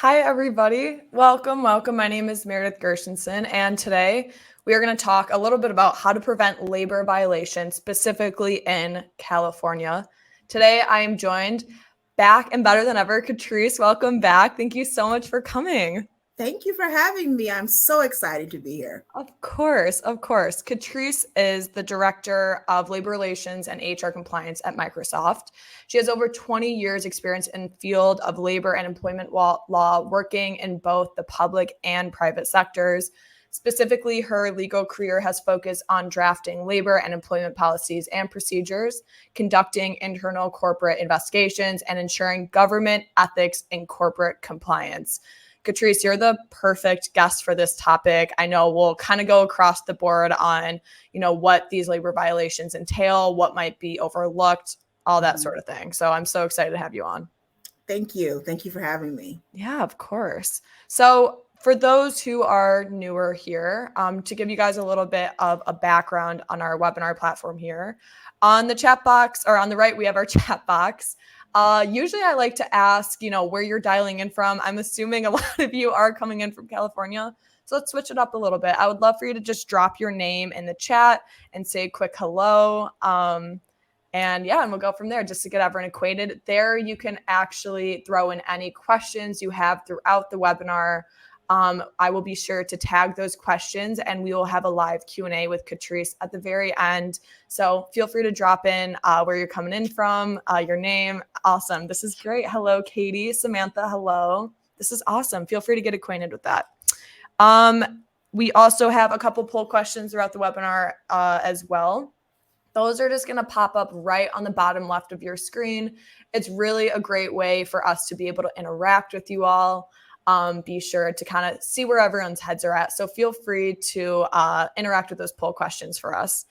Hi, everybody. Welcome. My name is Meredith Gershenson, and today we are going to talk a little bit about how to prevent labor violations, specifically in California. Today, I am joined back and better than ever. Katrice, welcome back. Thank you so much for coming. Thank you for having me. I'm so excited to be here. Of course. Katrice is the Director of Labor Relations and HR Compliance at Microsoft. She has over 20 years experience in field of labor and employment law, working in both the public and private sectors. Specifically, her legal career has focused on drafting labor and employment policies and procedures, conducting internal corporate investigations, and ensuring government ethics and corporate compliance. Katrice, you're the perfect guest for this topic. I know we'll kind of go across the board on, what these labor violations entail, what might be overlooked, all that sort of thing. So I'm so excited to have you on. Thank you. Thank you for having me. Yeah, of course. So for those who are newer here, to give you guys a little bit of a background on our webinar platform here, on the chat box or on the right, we have our chat box. Usually I like to ask, where you're dialing in from. I'm assuming a lot of you are coming in from California. So let's switch it up a little bit. I would love for you to just drop your name in the chat and say a quick hello. And we'll go from there just to get everyone acquainted. There you can actually throw in any questions you have throughout the webinar. I will be sure to tag those questions and we will have a live Q&A with Katrice at the very end. So feel free to drop in where you're coming in from, your name. Awesome. This is great. Hello, Katie, Samantha. Hello. This is awesome. Feel free to get acquainted with that. We also have a couple poll questions throughout the webinar as well. Those are just going to pop up right on the bottom left of your screen. It's really a great way for us to be able to interact with you all. Be sure to kind of see where everyone's heads are at. So feel free to interact with those poll questions for us.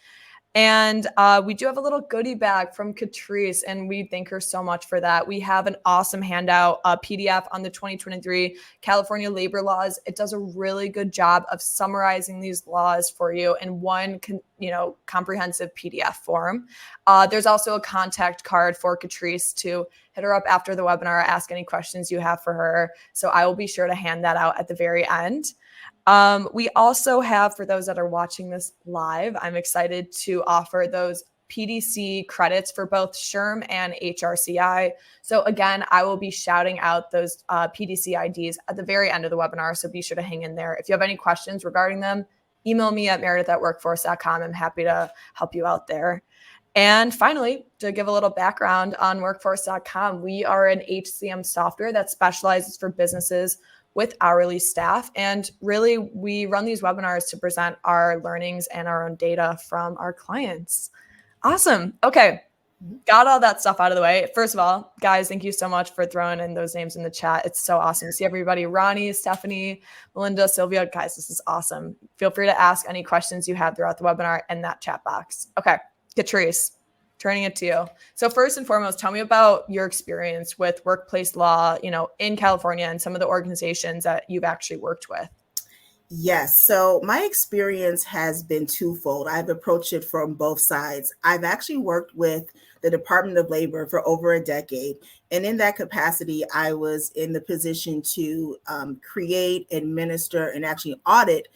And we do have a little goodie bag from Katrice, and we thank her so much for that. We have an awesome handout, a PDF on the 2023 California labor laws. It does a really good job of summarizing these laws for you in one, comprehensive PDF form. There's also a contact card for Katrice to hit her up after the webinar, ask any questions you have for her. So I will be sure to hand that out at the very end. We also have, for those that are watching this live, I'm excited to offer those PDC credits for both SHRM and HRCI. So again, I will be shouting out those PDC IDs at the very end of the webinar. So be sure to hang in there. If you have any questions regarding them, email me at meredith@workforce.com. I'm happy to help you out there. And finally, to give a little background on workforce.com, we are an HCM software that specializes for businesses with hourly staff. And really, we run these webinars to present our learnings and our own data from our clients. Awesome. Okay. Got all that stuff out of the way. First of all, guys, thank you so much for throwing in those names in the chat. It's so awesome to see everybody. Ronnie, Stephanie, Melinda, Sylvia. Guys, this is awesome. Feel free to ask any questions you have throughout the webinar in that chat box. Okay. Katrice, turning it to you. So first and foremost, tell me about your experience with workplace law, in California and some of the organizations that you've actually worked with. Yes. So my experience has been twofold. I've approached it from both sides. I've actually worked with the Department of Labor for over a decade. And in that capacity, I was in the position to create, administer, and actually audit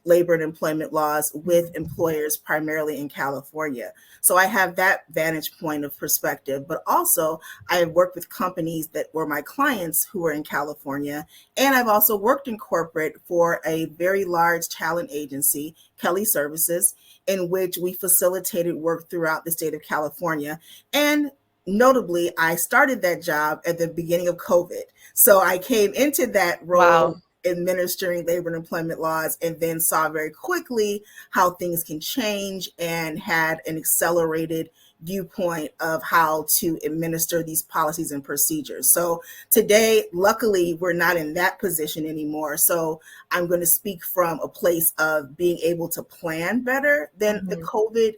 labor and employment laws with employers primarily in California. So I have that vantage point of perspective, but also I have worked with companies that were my clients who were in California. And I've also worked in corporate for a very large talent agency, Kelly Services, in which we facilitated work throughout the state of California. And notably, I started that job at the beginning of COVID. So I came into that role. Wow. Administering labor and employment laws, and then saw very quickly how things can change and had an accelerated viewpoint of how to administer these policies and procedures. So today, luckily, we're not in that position anymore. So I'm going to speak from a place of being able to plan better than the COVID,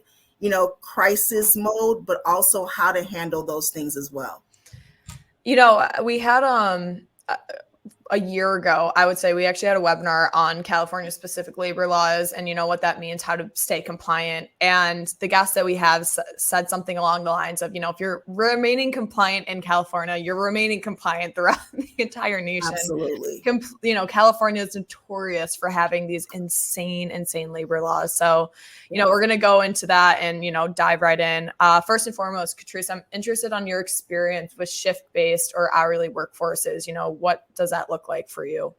crisis mode, but also how to handle those things as well. We had a year ago, I would say we actually had a webinar on California specific labor laws and what that means, how to stay compliant. And the guest that we have said something along the lines of, if you're remaining compliant in California, you're remaining compliant throughout the entire nation. Absolutely. California is notorious for having these insane labor laws. So, we're going to go into that and, dive right in. First and foremost, Katrice, I'm interested on your experience with shift-based or hourly workforces. What does that look like for you?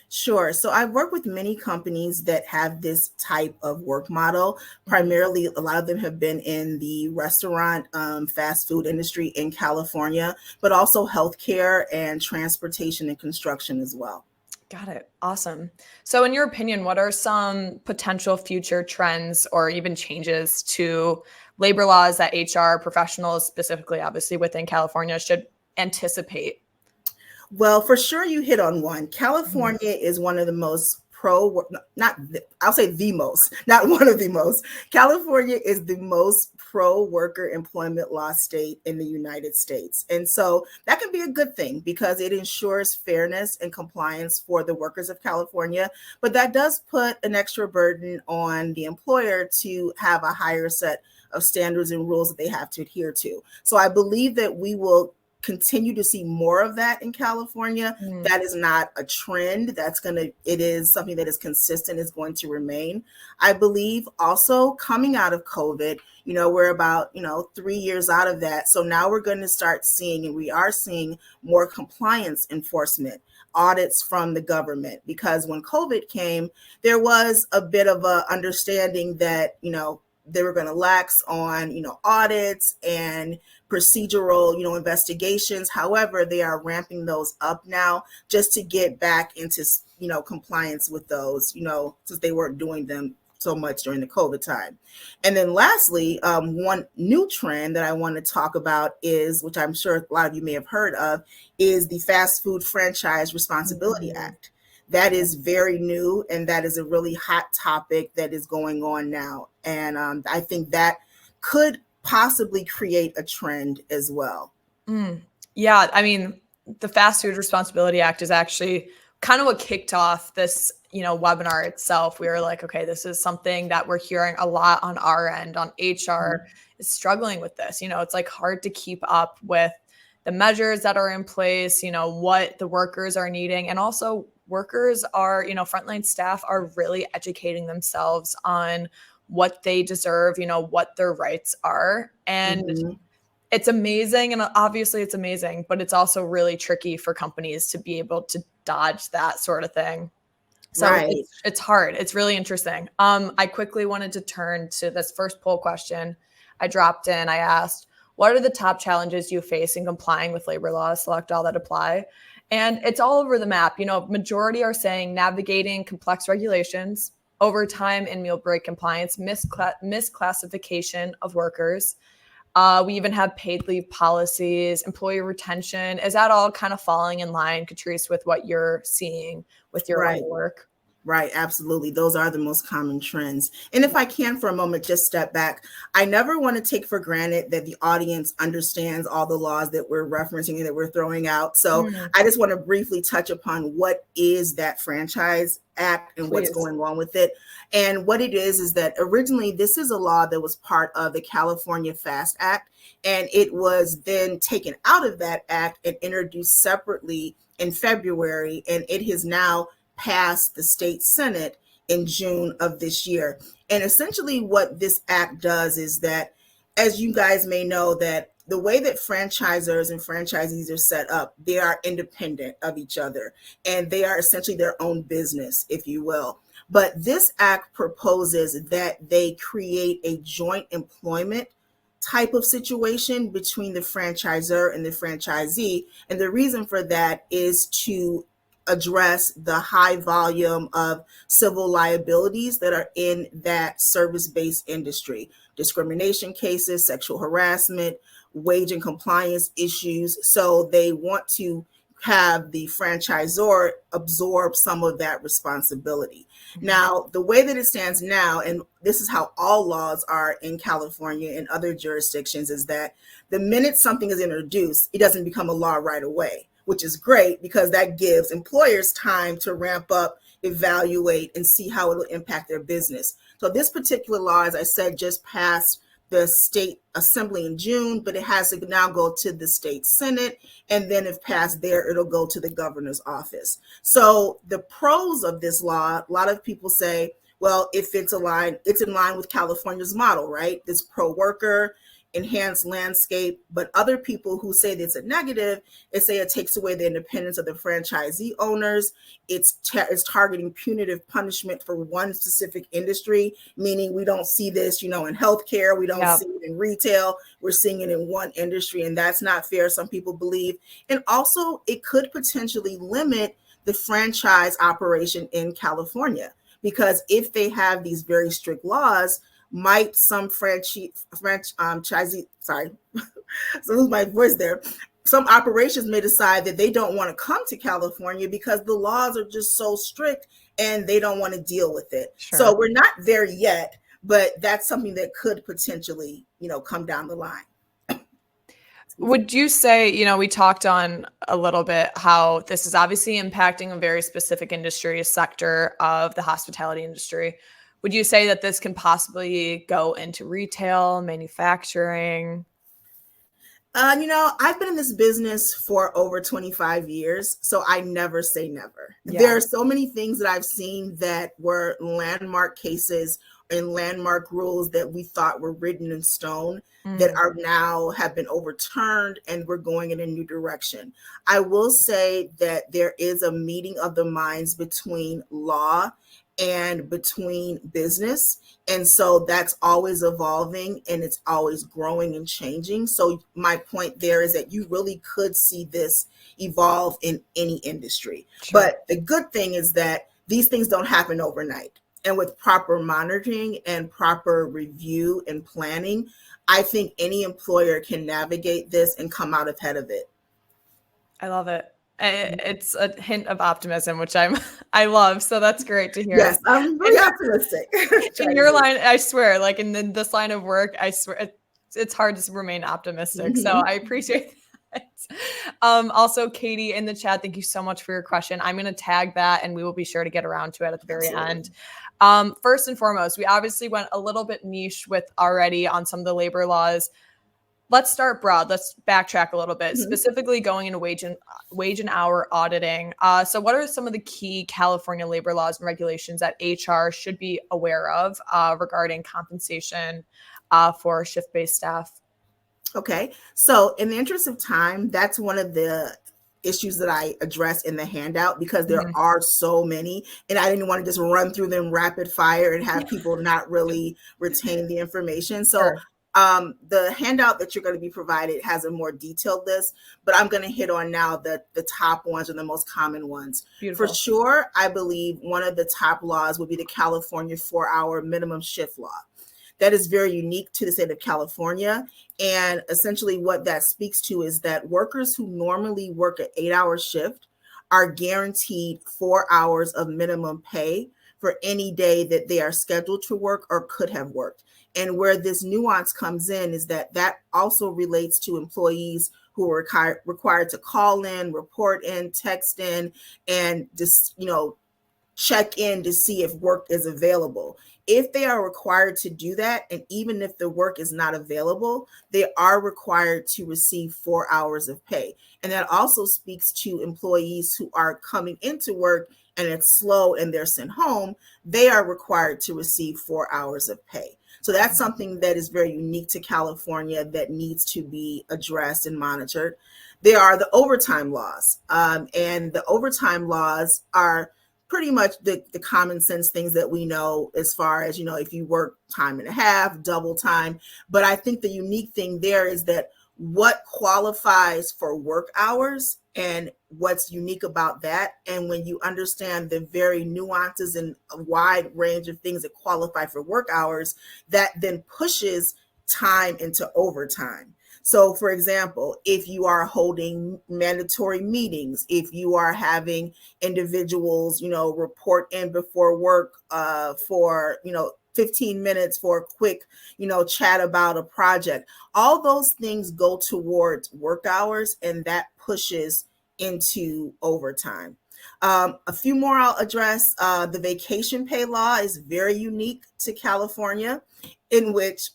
Sure. So I've worked with many companies that have this type of work model. Primarily, a lot of them have been in the restaurant, fast food industry in California, but also healthcare and transportation and construction as well. Got it. Awesome. So in your opinion, what are some potential future trends or even changes to labor laws that HR professionals, specifically obviously within California, should anticipate? Well, for sure, you hit on one. California is one of the most I'll say the most, not one of the most. California is the most pro-worker employment law state in the United States. And so that can be a good thing because it ensures fairness and compliance for the workers of California. But that does put an extra burden on the employer to have a higher set of standards and rules that they have to adhere to. So I believe that we will continue to see more of that in California. That is not a trend. It is something that is consistent, is going to remain. I believe also coming out of COVID, we're about, 3 years out of that. So now we're going to start seeing, and we are seeing more compliance enforcement, audits from the government, because when COVID came, there was a bit of a understanding that, they were going to lax on, audits and procedural, investigations. However, they are ramping those up now just to get back into, compliance with those, since they weren't doing them so much during the COVID time. And then lastly, one new trend that I want to talk about is, which I'm sure a lot of you may have heard of, is the Fast-Food Franchisor Responsibility Act. That is very new, and that is a really hot topic that is going on now. And I think that could possibly create a trend as well. Yeah, I mean, the Fast-Food Responsibility Act is actually kind of what kicked off this, webinar itself. We were like, okay, this is something that we're hearing a lot on our end, on HR is struggling with this. It's like hard to keep up with the measures that are in place, what the workers are needing. And also workers are, frontline staff are really educating themselves on what they deserve, what their rights are. And it's amazing. And obviously it's amazing, but it's also really tricky for companies to be able to dodge that sort of thing. So it's hard. It's really interesting. I quickly wanted to turn to this first poll question I dropped in. I asked, what are the top challenges you face in complying with labor laws? Select all that apply. And it's all over the map. Majority are saying navigating complex regulations, overtime and meal break compliance, misclassification of workers. We even have paid leave policies, employee retention. Is that all kind of falling in line, Katrice, with what you're seeing with your own work? Right. Absolutely. Those are the most common trends. And if I can for a moment, just step back. I never want to take for granted that the audience understands all the laws that we're referencing and that we're throwing out. So I just want to briefly touch upon what is that Franchise Act and what's going on with it. And what it is that originally this is a law that was part of the California FAST Act. And it was then taken out of that act and introduced separately in February. And it has now passed the state Senate in June of this year. And essentially what this act does is that, as you guys may know, that the way that franchisors and franchisees are set up, they are independent of each other and they are essentially their own business, if you will. But this act proposes that they create a joint employment type of situation between the franchisor and the franchisee. And the reason for that is to address the high volume of civil liabilities that are in that service-based industry, discrimination cases, sexual harassment, wage and compliance issues. So they want to have the franchisor absorb some of that responsibility. Now, the way that it stands now, and this is how all laws are in California and other jurisdictions, is that the minute something is introduced, it doesn't become a law right away, which is great because that gives employers time to ramp up, evaluate, and see how it will impact their business. So this particular law, as I said, just passed the state assembly in June, but it has to now go to the state senate. And then if passed there, it'll go to the governor's office. So the pros of this law, a lot of people say, well, if it's in line with California's model, right? This pro-worker, enhanced landscape. But other people who say that it's a negative, they say it takes away the independence of the franchisee owners. It's targeting punitive punishment for one specific industry, meaning we don't see this, in healthcare. We don't see it in retail. We're seeing it in one industry, and that's not fair, some people believe. And also, it could potentially limit the franchise operation in California, because if they have these very strict laws, might some franchisee, sorry, so lose my voice there. Some operations may decide that they don't want to come to California because the laws are just so strict and they don't want to deal with it. Sure. So we're not there yet, but that's something that could potentially, come down the line. Would you say, we talked on a little bit how this is obviously impacting a very specific industry, a sector of the hospitality industry. Would you say that this can possibly go into retail, manufacturing? I've been in this business for over 25 years, so I never say never. Yeah. There are so many things that I've seen that were landmark cases and landmark rules that we thought were written in stone that are now have been overturned, and we're going in a new direction. I will say that there is a meeting of the minds between law and between business. And so that's always evolving and it's always growing and changing. So my point there is that you really could see this evolve in any industry. Sure. But the good thing is that these things don't happen overnight. And with proper monitoring and proper review and planning, I think any employer can navigate this and come out ahead of it. I love it. It's a hint of optimism, which I love. So that's great to hear. Yes, I'm really optimistic. In your line, I swear, like in this line of work, I swear it's hard to remain optimistic. So I appreciate that. Also, Katie in the chat, thank you so much for your question. I'm going to tag that and we will be sure to get around to it at the very end. First and foremost, we obviously went a little bit niche with already on some of the labor laws. Let's start broad. Let's backtrack a little bit, specifically going into wage and hour auditing. So what are some of the key California labor laws and regulations that HR should be aware of regarding compensation for shift-based staff? Okay. So in the interest of time, that's one of the issues that I address in the handout because there are so many, and I didn't want to just run through them rapid fire and have people not really retain the information. So Sure. The handout that you're going to be provided has a more detailed list, but I'm going to hit on now the top ones or the most common ones. Beautiful. For sure, I believe one of the top laws would be the California 4-hour minimum shift law. That is very unique to the state of California. And essentially what that speaks to is that workers who normally work an 8-hour shift are guaranteed 4 hours of minimum pay for any day that they are scheduled to work or could have worked. And where this nuance comes in is that also relates to employees who are required to call in, report in, text in, and just, check in to see if work is available. If they are required to do that, and even if the work is not available, they are required to receive 4 hours of pay. And that also speaks to employees who are coming into work and it's slow and they're sent home. They are required to receive 4 hours of pay. So that's something that is very unique to California that needs to be addressed and monitored. There are the overtime laws, and the overtime laws are pretty much the common sense things that we know as far as, if you work time and a half, double time. But I think the unique thing there is that what qualifies for work hours and what's unique about that. And when you understand the very nuances and a wide range of things that qualify for work hours, that then pushes time into overtime. So for example, if you are holding mandatory meetings, if you are having individuals, report in before work for, 15 minutes for a quick, chat about a project, all those things go towards work hours, and that pushes into overtime. A few more I'll address. The vacation pay law is very unique to California, in which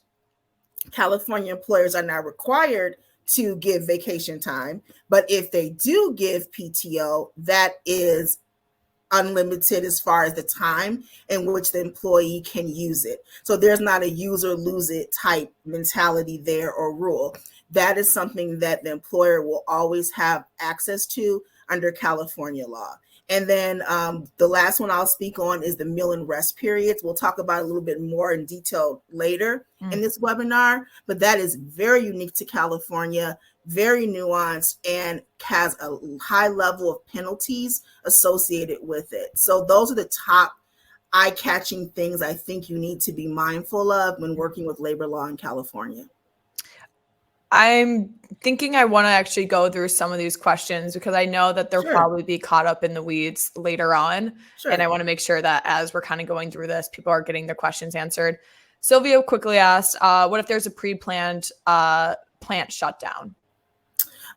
California employers are not required to give vacation time, but if they do give PTO, that is unlimited as far as the time in which the employee can use it. So there's not a use or lose it type mentality there or rule. That is something that the employer will always have access to under California law. And then the last one I'll speak on is the meal and rest periods. We'll talk about it a little bit more in detail later in this webinar, but that is very unique to California, very nuanced, and has a high level of penalties associated with it. So those are the top eye-catching things I think you need to be mindful of when working with labor law in California. I'm thinking I want to actually go through some of these questions because I know that they'll probably be caught up in the weeds later on. And I want to make sure that as we're kind of going through this, people are getting their questions answered. Sylvia quickly asked, what if there's a pre-planned plant shutdown?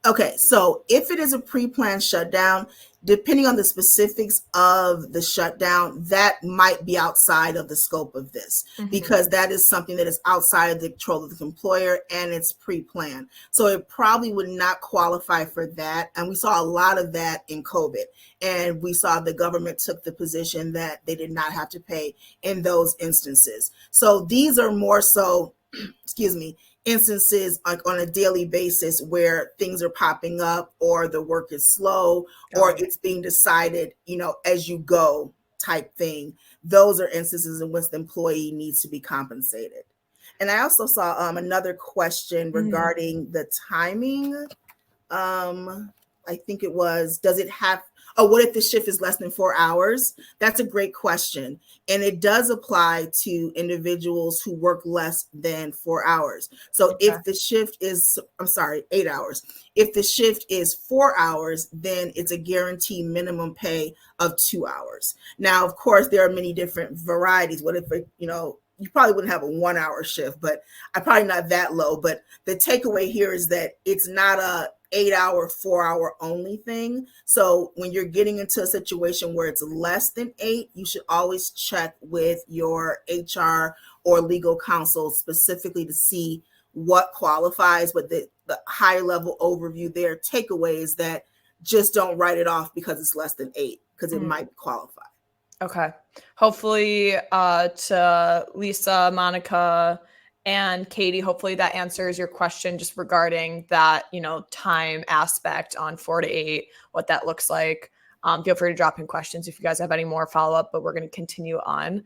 Okay, so if it is a pre-planned shutdown, depending on the specifics of the shutdown, that might be outside of the scope of this because that is something that is outside of the control of the employer and it's pre-planned. So it probably would not qualify for that. And we saw a lot of that in COVID. And we saw the government took the position that they did not have to pay in those instances. So these are more so, excuse me, instances like on a daily basis where things are popping up or the work is slow or it's being decided, as you go type thing. Those are instances in which the employee needs to be compensated. And I also saw another question regarding the timing. I think it was, what if the shift is less than 4 hours? That's a great question. And it does apply to individuals who work less than 4 hours. So if the shift is, 8 hours. If the shift is 4 hours, then it's a guaranteed minimum pay of 2 hours. Now, of course, there are many different varieties. What if, you probably wouldn't have a 1 hour shift, but I'm probably not that low. But the takeaway here is that it's not a 8 hour, 4 hour only thing. So when you're getting into a situation where it's less than 8, you should always check with your HR or legal counsel specifically to see what qualifies. But the higher level overview there, takeaways that just don't write it off because it's less than 8, because it might qualify. Okay. Hopefully to Lisa, Monica, and Katie, hopefully that answers your question just regarding that, time aspect on 4 to 8, what that looks like. Feel free to drop in questions if you guys have any more follow-up, but we're going to continue on.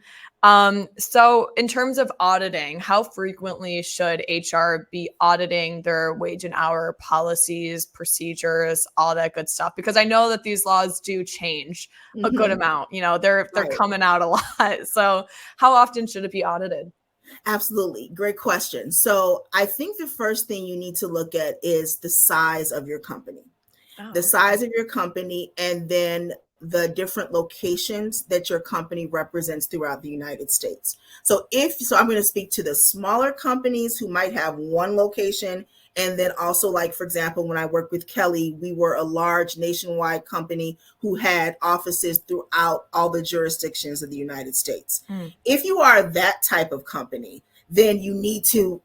So in terms of auditing, how frequently should HR be auditing their wage and hour policies, procedures, all that good stuff? Because I know that these laws do change a good amount. They're coming out a lot. So how often should it be audited? Absolutely. Great question. So I think the first thing you need to look at is the size of your company. The size of your company, and then the different locations that your company represents throughout the United States. So I'm going to speak to the smaller companies who might have one location. And then also, like, for example, when I worked with Kelly, we were a large nationwide company who had offices throughout all the jurisdictions of the United States. If you are that type of company, then you need to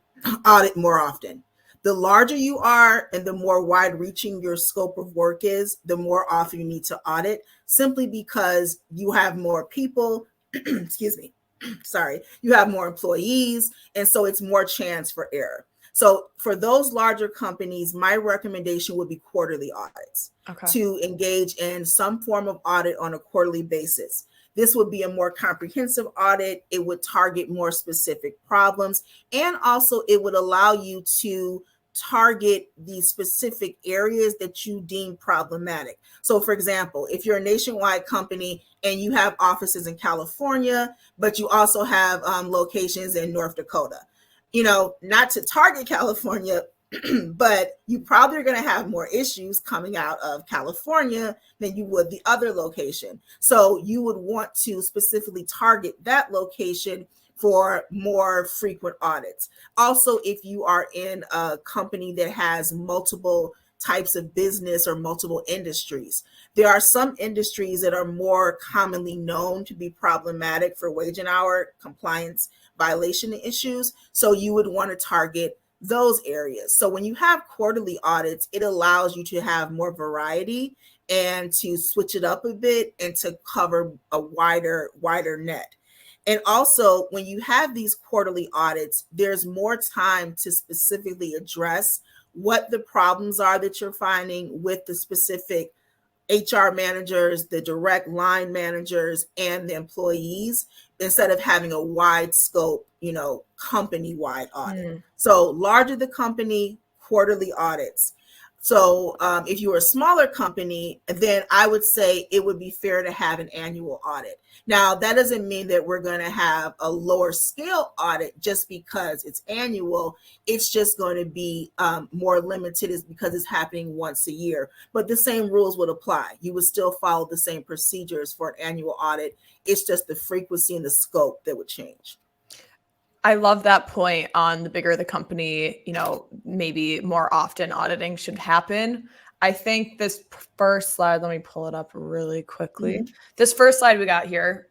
audit more often. The larger you are and the more wide-reaching your scope of work is, the more often you need to audit, simply because you have more people, you have more employees, and so it's more chance for error. So for those larger companies, my recommendation would be quarterly audits to engage in some form of audit on a quarterly basis. This would be a more comprehensive audit. It would target more specific problems, and also it would allow you to target the specific areas that you deem problematic. So for example, if you're a nationwide company and you have offices in California, but you also have locations in North Dakota, not to target California, but you probably are going to have more issues coming out of California than you would the other location. So you would want to specifically target that location for more frequent audits. Also, if you are in a company that has multiple types of business or multiple industries. There are some industries that are more commonly known to be problematic for wage and hour compliance violation issues. So you would want to target those areas. So when you have quarterly audits, it allows you to have more variety and to switch it up a bit and to cover a wider net. And also, when you have these quarterly audits, there's more time to specifically address what the problems are that you're finding with the specific HR managers, the direct line managers, and the employees, instead of having a wide scope, company-wide audit. So larger the company, quarterly audits. So if you were a smaller company, then I would say it would be fair to have an annual audit. Now, that doesn't mean that we're going to have a lower scale audit just because it's annual. It's just going to be more limited because it's happening once a year. But the same rules would apply. You would still follow the same procedures for an annual audit. It's just the frequency and the scope that would change. I love that point on the bigger the company, maybe more often auditing should happen. I think this first slide, let me pull it up really quickly. Mm-hmm. This first slide we got here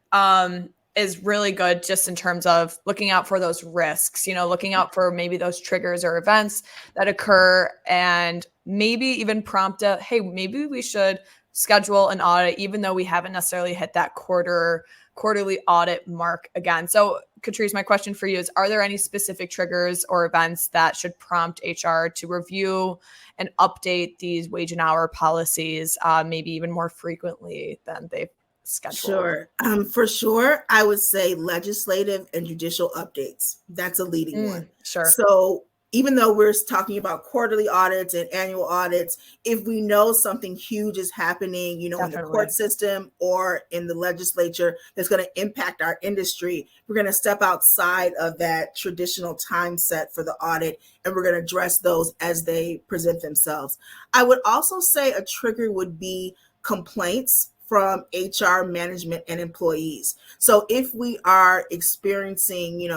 is really good just in terms of looking out for those risks, looking out for maybe those triggers or events that occur and maybe even prompt hey, maybe we should schedule an audit, even though we haven't necessarily hit that quarterly audit mark again. So Katrice, my question for you is, are there any specific triggers or events that should prompt HR to review and update these wage and hour policies, maybe even more frequently than they've scheduled? Sure. For sure, I would say legislative and judicial updates. That's a leading one. Sure. So even though we're talking about quarterly audits and annual audits, if we know something huge is happening, in the court system or in the legislature that's going to impact our industry, we're going to step outside of that traditional time set for the audit, and we're going to address those as they present themselves. I would also say a trigger would be complaints from HR management and employees. So if we are experiencing,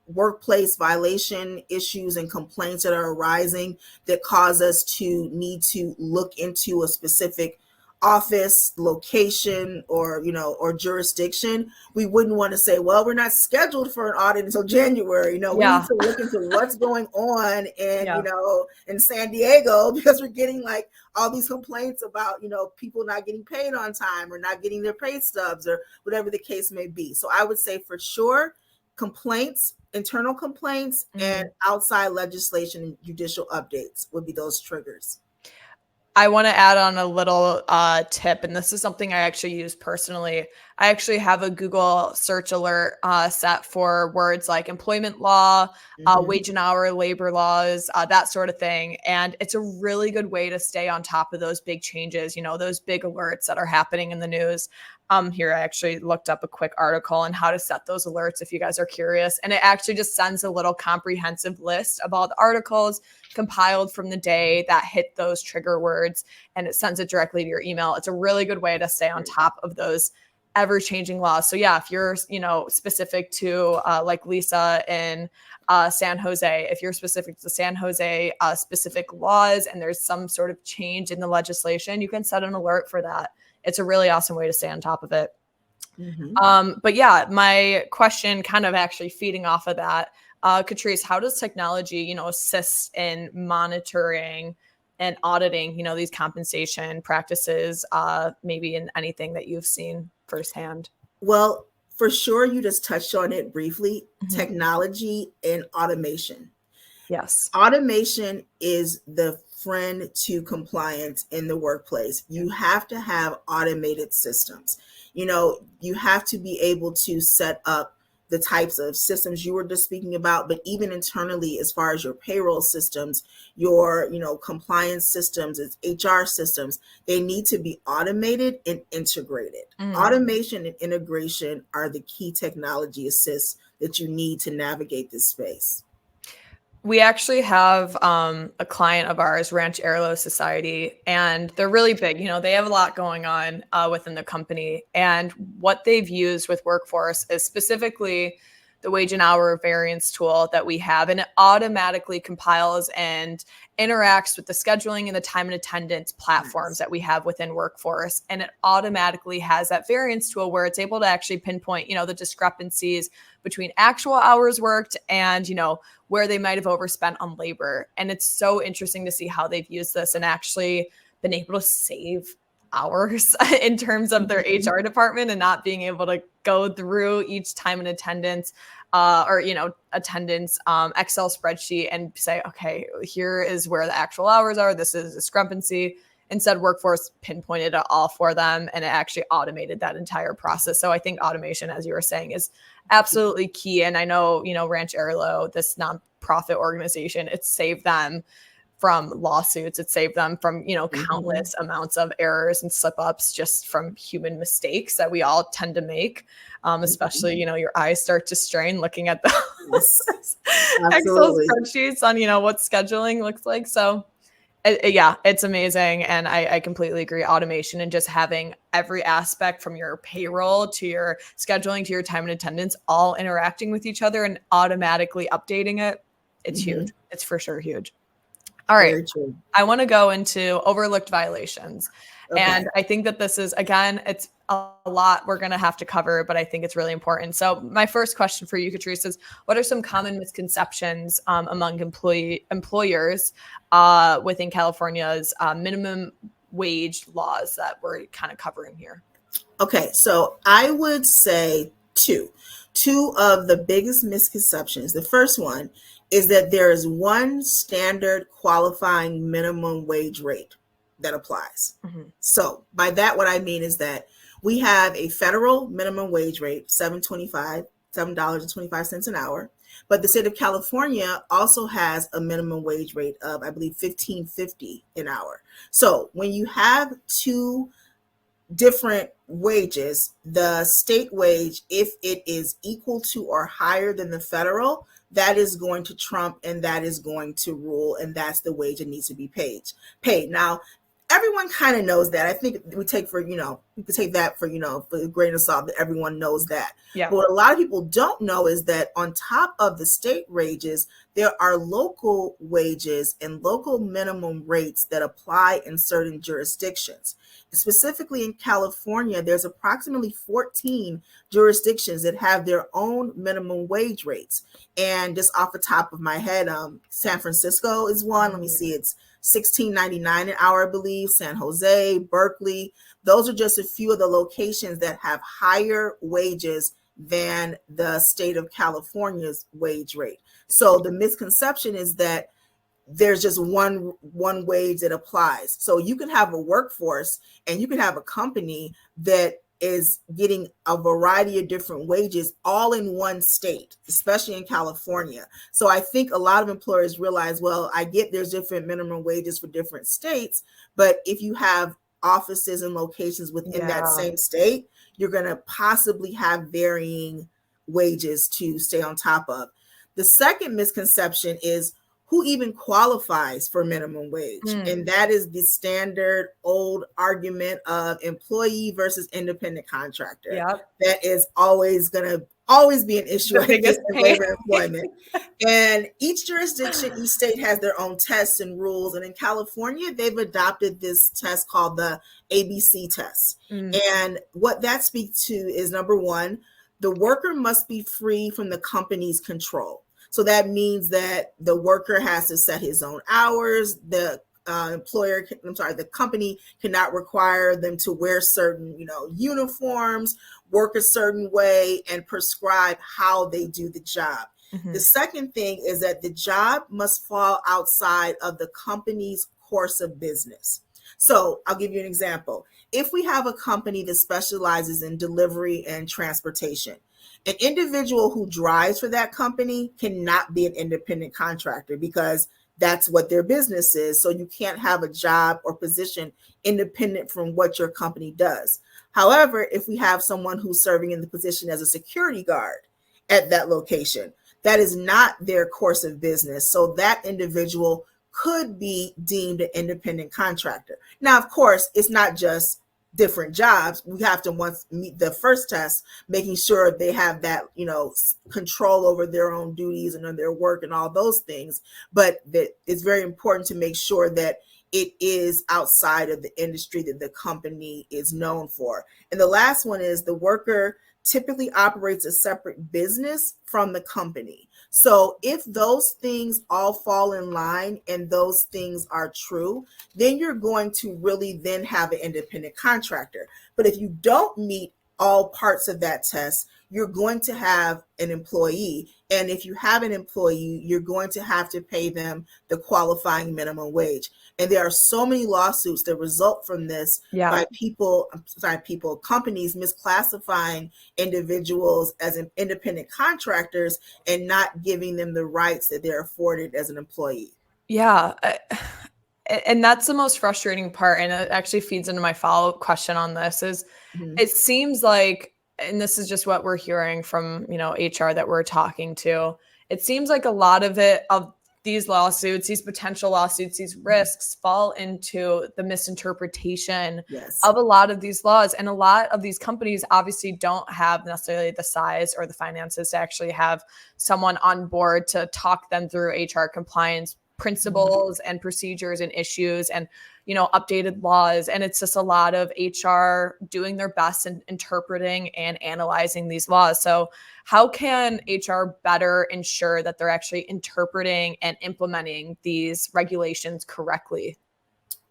workplace violation issues and complaints that are arising that cause us to need to look into a specific office location or jurisdiction, we wouldn't want to say, well, we're not scheduled for an audit until January. We need to look into what's going on in San Diego, because we're getting like all these complaints about people not getting paid on time or not getting their pay stubs or whatever the case may be. So I would say for sure complaints, internal complaints, and outside legislation and judicial updates would be those triggers. I want to add on a little tip, and this is something I actually use personally. I actually have a Google search alert set for words like employment law, wage and hour, labor laws, that sort of thing. And it's a really good way to stay on top of those big changes, those big alerts that are happening in the news. Here, I actually looked up a quick article on how to set those alerts if you guys are curious. And it actually just sends a little comprehensive list of all the articles compiled from the day that hit those trigger words, and it sends it directly to your email. It's a really good way to stay on top of those ever-changing laws. So yeah, if you're, specific to like Lisa in San Jose, if you're specific to San Jose specific laws and there's some sort of change in the legislation, you can set an alert for that. It's a really awesome way to stay on top of it. But yeah, my question kind of actually feeding off of that, Katrice, how does technology, assist in monitoring and auditing, these compensation practices, maybe in anything that you've seen firsthand? Well, for sure, you just touched on it briefly, technology and automation. Yes. Automation is the friend to compliance in the workplace. You have to have automated systems. You have to be able to set up the types of systems you were just speaking about, but even internally, as far as your payroll systems, your, compliance systems, HR systems, they need to be automated and integrated. Automation and integration are the key technology assists that you need to navigate this space. We actually have a client of ours, Ranch Airlo Society, and they're really big. They have a lot going on within the company. And what they've used with Workforce is specifically the wage and hour variance tool that we have, and it automatically compiles and interacts with the scheduling and the time and attendance platforms that we have within Workforce. And it automatically has that variance tool where it's able to actually pinpoint, the discrepancies between actual hours worked and, where they might have overspent on labor. And it's so interesting to see how they've used this and actually been able to save hours in terms of their HR department and not being able to go through each time and attendance attendance Excel spreadsheet and say, okay, here is where the actual hours are. This is a discrepancy. Instead, Workforce pinpointed it all for them, and it actually automated that entire process. So I think automation, as you were saying, is absolutely key. And I know, Ranch Arlo, this nonprofit organization, it saved them from lawsuits. It saved them from, countless amounts of errors and slip ups just from human mistakes that we all tend to make. Especially, your eyes start to strain looking at those Excel spreadsheets on, what scheduling looks like. So it's amazing. And I completely agree. Automation and just having every aspect from your payroll to your scheduling to your time and attendance all interacting with each other and automatically updating it. It's huge. It's for sure huge. All right. I want to go into overlooked violations. Okay. And I think that this is, again, it's a lot we're going to have to cover, but I think it's really important. So my first question for you, Katrice, is what are some common misconceptions among employers within California's minimum wage laws that we're kind of covering here? Okay. So I would say two of the biggest misconceptions. The first one is that there is one standard qualifying minimum wage rate that applies. So by that, what I mean is that we have a federal minimum wage rate, $7.25 an hour. But the state of California also has a minimum wage rate of, I believe, $15.50 an hour. So when you have two different wages, the state wage, if it is equal to or higher than the federal, that is going to trump and that is going to rule, and that's the wage that needs to be paid. Now, everyone kind of knows that. I think we take for, we could take that for, for a grain of salt that everyone knows that. Yeah. But what a lot of people don't know is that on top of the state wages, there are local wages and local minimum rates that apply in certain jurisdictions. Specifically in California, there's approximately 14 jurisdictions that have their own minimum wage rates. And just off the top of my head, San Francisco is one. Let me see, it's $16.99 an hour, I believe. San Jose, Berkeley. Those are just a few of the locations that have higher wages than the state of California's wage rate. So the misconception is that there's just one wage that applies. So you can have a workforce and you can have a company that is getting a variety of different wages all in one state, especially in California. So I think a lot of employers realize, well, I get there's different minimum wages for different states, but if you have offices and locations within that same state, you're going to possibly have varying wages to stay on top of. The second misconception is who even qualifies for minimum wage. And that is the standard old argument of employee versus independent contractor. Yep. That is always going to be an issue in labor employment. And each jurisdiction, each state has their own tests and rules. And in California, they've adopted this test called the ABC test. And what that speaks to is, number one, the worker must be free from the company's control. So that means that the worker has to set his own hours. The company cannot require them to wear certain, uniforms, work a certain way, and prescribe how they do the job. The second thing is that the job must fall outside of the company's course of business. So I'll give you an example. If we have a company that specializes in delivery and transportation, an individual who drives for that company cannot be an independent contractor because that's what their business is. So you can't have a job or position independent from what your company does. However, if we have someone who's serving in the position as a security guard at that location, that is not their course of business. So that individual could be deemed an independent contractor. Now, of course, it's not just different jobs, we have to once meet the first test, making sure they have that, control over their own duties and on their work and all those things. But that it's very important to make sure that it is outside of the industry that the company is known for. And the last one is the worker typically operates a separate business from the company. So if those things all fall in line and those things are true, then you're going to really then have an independent contractor. But if you don't meet all parts of that test, you're going to have an employee. And if you have an employee, you're going to have to pay them the qualifying minimum wage. And there are so many lawsuits that result from this by companies misclassifying individuals as independent contractors and not giving them the rights that they're afforded as an employee. Yeah. And that's the most frustrating part. And it actually feeds into my follow-up question on this is it seems like, and this is just what we're hearing from, HR that we're talking to. It seems like a lot of these lawsuits, these potential lawsuits, these risks fall into the misinterpretation of a lot of these laws. And a lot of these companies obviously don't have necessarily the size or the finances to actually have someone on board to talk them through HR compliance principles and procedures and issues and updated laws. And it's just a lot of HR doing their best in interpreting and analyzing these laws. So how can HR better ensure that they're actually interpreting and implementing these regulations correctly?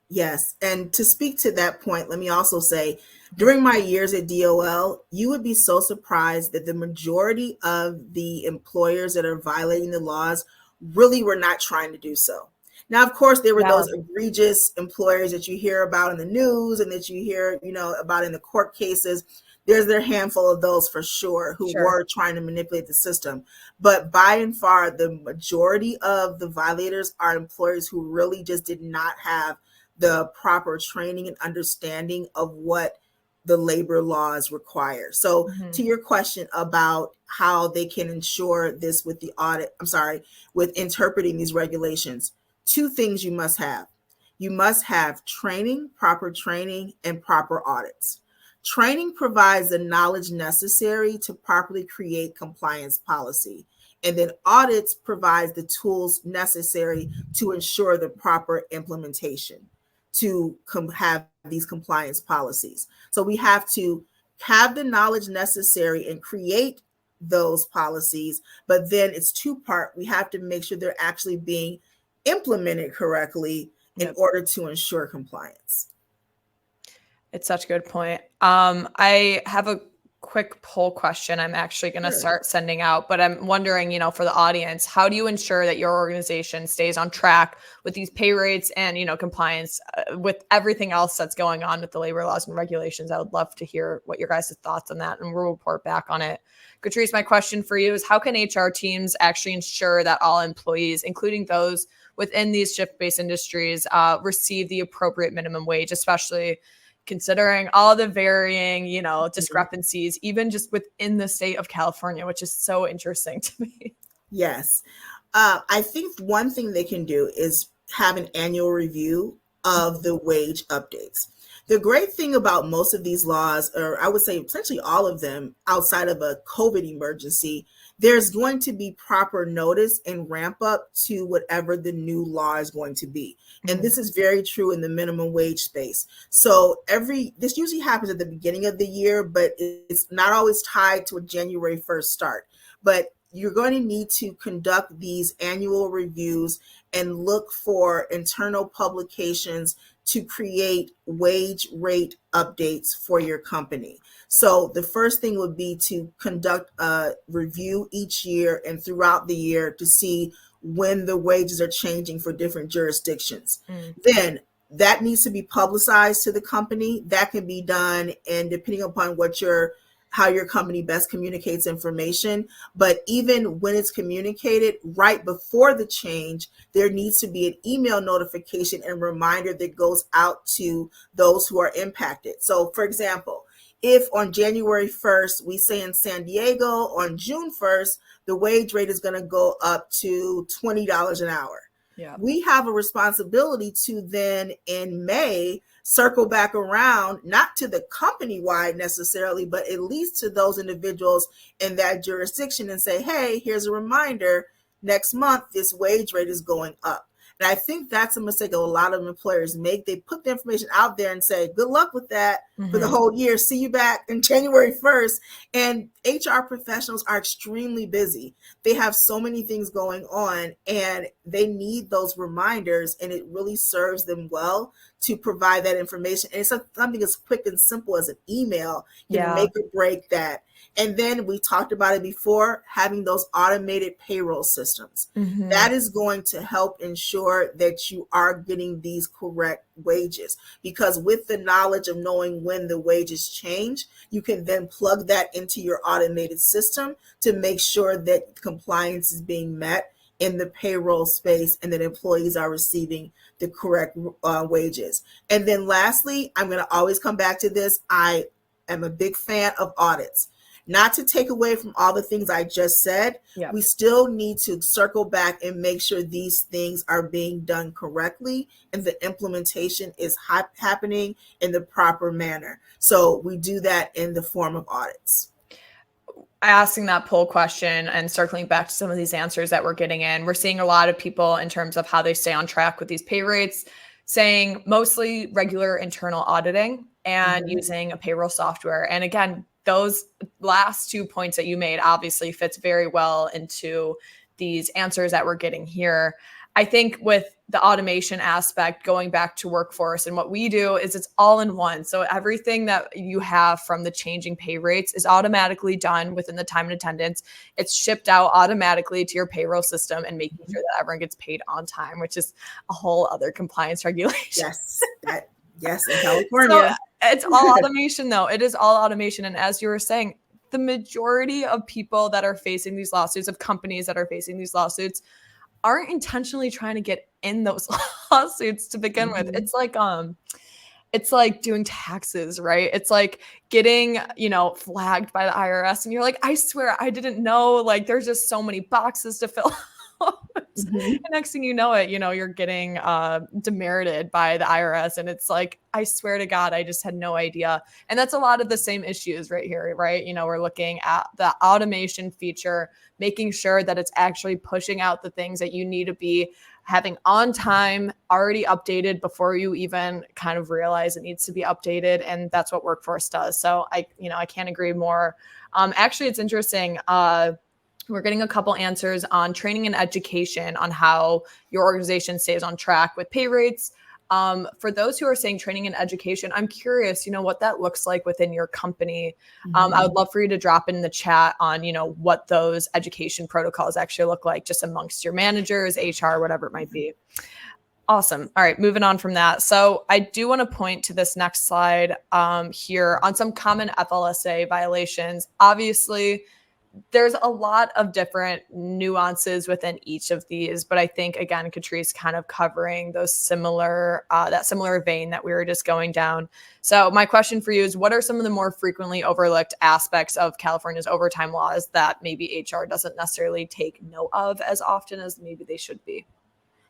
Yes. And to speak to that point, let me also say, during my years at DOL, you would be so surprised that the majority of the employers that are violating the laws really were not trying to do so. Now, of course, there were those egregious employers that you hear about in the news and that you hear, about in the court cases. There's their handful of those for sure who were trying to manipulate the system. But by and far, the majority of the violators are employers who really just did not have the proper training and understanding of what the labor laws require. So to your question about how they can ensure this with with interpreting these regulations, two things you must have. You must have training, proper training, and proper audits. Training provides the knowledge necessary to properly create compliance policy. And then audits provides the tools necessary to ensure the proper implementation to have these compliance policies. So we have to have the knowledge necessary and create those policies, but then it's two-part. We have to make sure they're actually being implemented correctly in order to ensure compliance. It's such a good point. I have a quick poll question I'm actually going to start sending out, but I'm wondering, for the audience, how do you ensure that your organization stays on track with these pay rates and, compliance with everything else that's going on with the labor laws and regulations? I would love to hear what your guys' thoughts on that, and we'll report back on it. Katrice, my question for you is, how can HR teams actually ensure that all employees, including those within these shift-based industries, receive the appropriate minimum wage, especially considering all the varying, discrepancies, even just within the state of California, which is so interesting to me. Yes. I think one thing they can do is have an annual review of the wage updates. The great thing about most of these laws, or I would say essentially all of them outside of a COVID emergency, there's going to be proper notice and ramp up to whatever the new law is going to be. And this is very true in the minimum wage space. So this usually happens at the beginning of the year, but it's not always tied to a January 1st start. But you're going to need to conduct these annual reviews and look for internal publications to create wage rate updates for your company. So the first thing would be to conduct a review each year and throughout the year to see when the wages are changing for different jurisdictions. Then that needs to be publicized to the company. That can be done, and depending upon how your company best communicates information. But even when it's communicated right before the change, there needs to be an email notification and reminder that goes out to those who are impacted. So for example, if on January 1st, we say in San Diego, on June 1st, the wage rate is going to go up to $20 an hour. Yeah. We have a responsibility to then in May circle back around, not to the company wide necessarily, but at least to those individuals in that jurisdiction and say, hey, here's a reminder, next month this wage rate is going up. And I think that's a mistake a lot of employers make. They put the information out there and say, good luck with that for the whole year. See you back in January 1st. And HR professionals are extremely busy. They have so many things going on and they need those reminders, and it really serves them well to provide that information. And it's something as quick and simple as an email can make or break that. And then we talked about it before, having those automated payroll systems. That is going to help ensure that you are getting these correct wages, because with the knowledge of knowing when the wages change, you can then plug that into your automated system to make sure that compliance is being met in the payroll space and that employees are receiving the correct wages. And then lastly, I'm going to always come back to this. I am a big fan of audits. Not to take away from all the things I just said, we still need to circle back and make sure these things are being done correctly and the implementation is happening in the proper manner. So we do that in the form of audits. Asking that poll question and circling back to some of these answers that we're getting in, we're seeing a lot of people in terms of how they stay on track with these pay rates, saying mostly regular internal auditing and using a payroll software. And again, those last 2 points that you made obviously fits very well into these answers that we're getting here. I think with the automation aspect, going back to workforce, and what we do is it's all in one. So everything that you have from the changing pay rates is automatically done within the time and attendance. It's shipped out automatically to your payroll system and making sure that everyone gets paid on time, which is a whole other compliance regulation. Yes, in California. So it's all automation, though. It is all automation. And as you were saying, the majority of people that are facing these lawsuits, of companies that are facing these lawsuits, aren't intentionally trying to get in those lawsuits to begin with. It's like doing taxes, right? It's like getting, flagged by the IRS and you're like, I swear I didn't know, like there's just so many boxes to fill out. And next thing you know it, you're getting demerited by the IRS. And it's like, I swear to God, I just had no idea. And that's a lot of the same issues right here, right? We're looking at the automation feature, making sure that it's actually pushing out the things that you need to be having on time, already updated before you even kind of realize it needs to be updated. And that's what Workforce does. So I can't agree more. Actually, it's interesting. We're getting a couple answers on training and education on how your organization stays on track with pay rates. For those who are saying training and education, I'm curious, what that looks like within your company. I would love for you to drop in the chat on, what those education protocols actually look like just amongst your managers, HR, whatever it might be. Awesome. All right, moving on from that. So I do want to point to this next slide here on some common FLSA violations. Obviously, there's a lot of different nuances within each of these, but I think, again, Katrice kind of covering those that similar vein that we were just going down. So my question for you is, what are some of the more frequently overlooked aspects of California's overtime laws that maybe HR doesn't necessarily take note of as often as maybe they should be?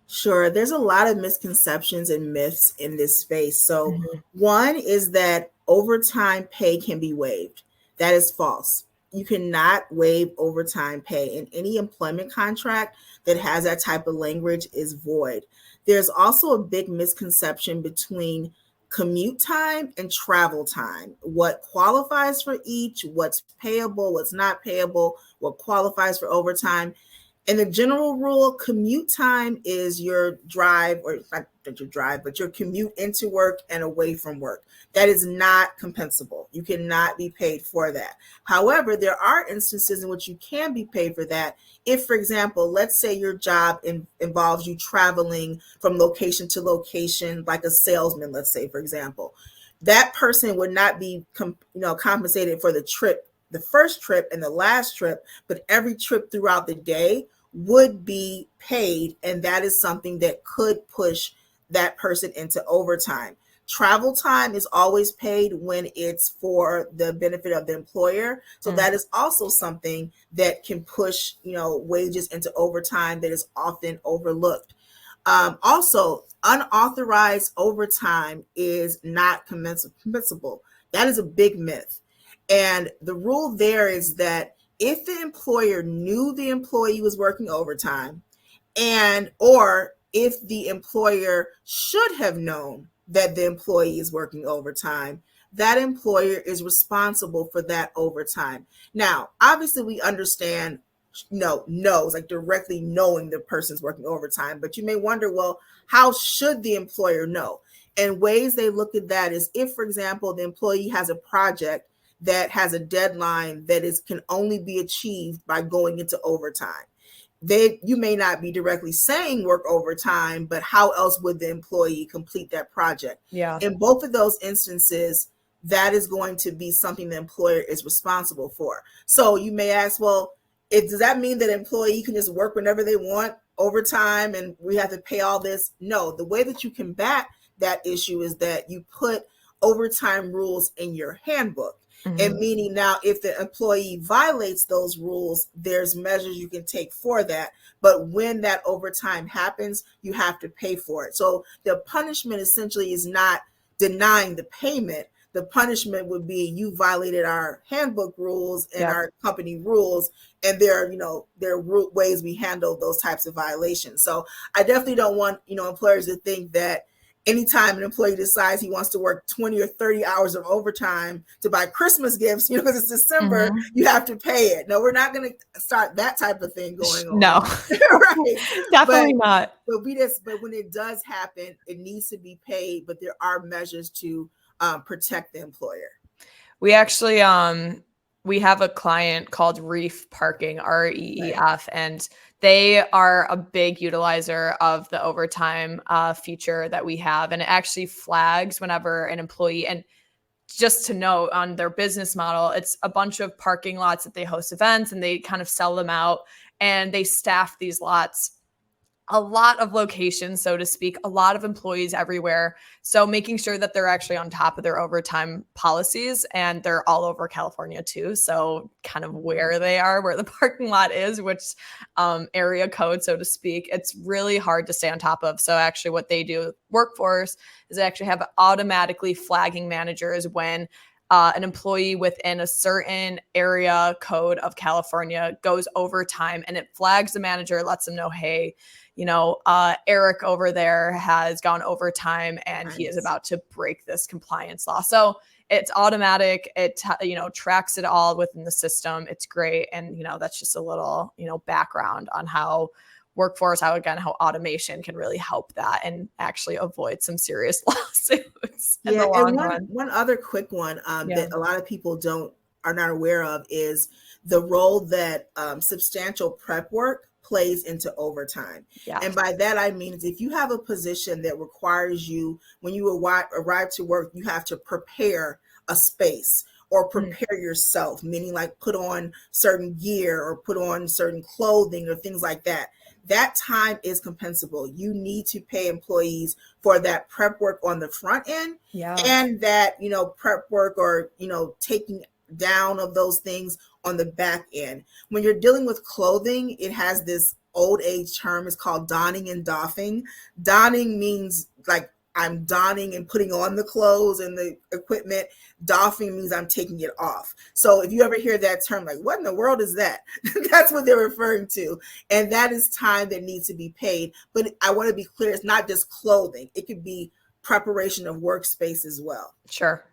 Sure. There's a lot of misconceptions and myths in this space. So one is that overtime pay can be waived. That is false. You cannot waive overtime pay, and any employment contract that has that type of language is void. There's also a big misconception between commute time and travel time. What qualifies for each, what's payable, what's not payable, what qualifies for overtime. And the general rule, commute time is your drive, or not your drive, but your commute into work and away from work. That is not compensable. You cannot be paid for that. However, there are instances in which you can be paid for that. If, for example, let's say your job involves you traveling from location to location, like a salesman, let's say, for example, that person would not be compensated for the trip, the first trip and the last trip, but every trip throughout the day would be paid. And that is something that could push that person into overtime. Travel time is always paid when it's for the benefit of the employer. So that is also something that can push, wages into overtime that is often overlooked. Also, unauthorized overtime is not compensable. That is a big myth. And the rule there is that if the employer knew the employee was working overtime, and or if the employer should have known that the employee is working overtime, that employer is responsible for that overtime. Now, obviously, we understand knows, like directly knowing the person's working overtime, but you may wonder, well, how should the employer know? And ways they look at that is if, for example, the employee has a project that has a deadline that is can only be achieved by going into overtime. You may not be directly saying work overtime, but how else would the employee complete that project? Yeah. In both of those instances, that is going to be something the employer is responsible for. So you may ask, well, does that mean that an employee can just work whenever they want overtime and we have to pay all this? No, the way that you combat that issue is that you put overtime rules in your handbook. And meaning now, if the employee violates those rules, there's measures you can take for that. But when that overtime happens, you have to pay for it. So the punishment essentially is not denying the payment. The punishment would be you violated our handbook rules and our company rules. And there are ways we handle those types of violations. So I definitely don't want, employers to think that anytime an employee decides he wants to work 20 or 30 hours of overtime to buy Christmas gifts, because it's December, you have to pay it. No, we're not going to start that type of thing going on. No, right? Definitely not. But when it does happen, it needs to be paid, but there are measures to protect the employer. We actually, we have a client called Reef Parking, REEF, and they are a big utilizer of the overtime feature that we have. And it actually flags whenever an employee, and just to note on their business model, it's a bunch of parking lots that they host events and they kind of sell them out, and they staff these lots. A lot of locations, so to speak, a lot of employees everywhere. So making sure that they're actually on top of their overtime policies, and they're all over California too. So kind of where they are, where the parking lot is, which area code, so to speak, it's really hard to stay on top of. So actually what they do, workforce, is they actually have automatically flagging managers when an employee within a certain area code of California goes overtime, and it flags the manager, lets them know, hey, Eric over there has gone overtime and he is about to break this compliance law. So it's automatic. It, tracks it all within the system. It's great. And, that's just a little, background on how workforce, how automation can really help that and actually avoid some serious lawsuits in the long run. One other quick one that a lot of people are not aware of is the role that substantial prep work plays into overtime. Yeah. And by that, I mean, if you have a position that requires you, when you arrive to work, you have to prepare a space or prepare yourself, meaning like put on certain gear or put on certain clothing or things like that. That time is compensable. You need to pay employees for that prep work on the front end and that, prep work or, taking down of those things on the back end. When you're dealing with clothing, it has this old age term. It's called donning and doffing. Donning means like I'm donning and putting on the clothes and the equipment. Doffing means I'm taking it off. So if you ever hear that term, like, what in the world is that? That's what they're referring to. And that is time that needs to be paid. But I want to be clear, it's not just clothing. It could be preparation of workspace as well. Sure.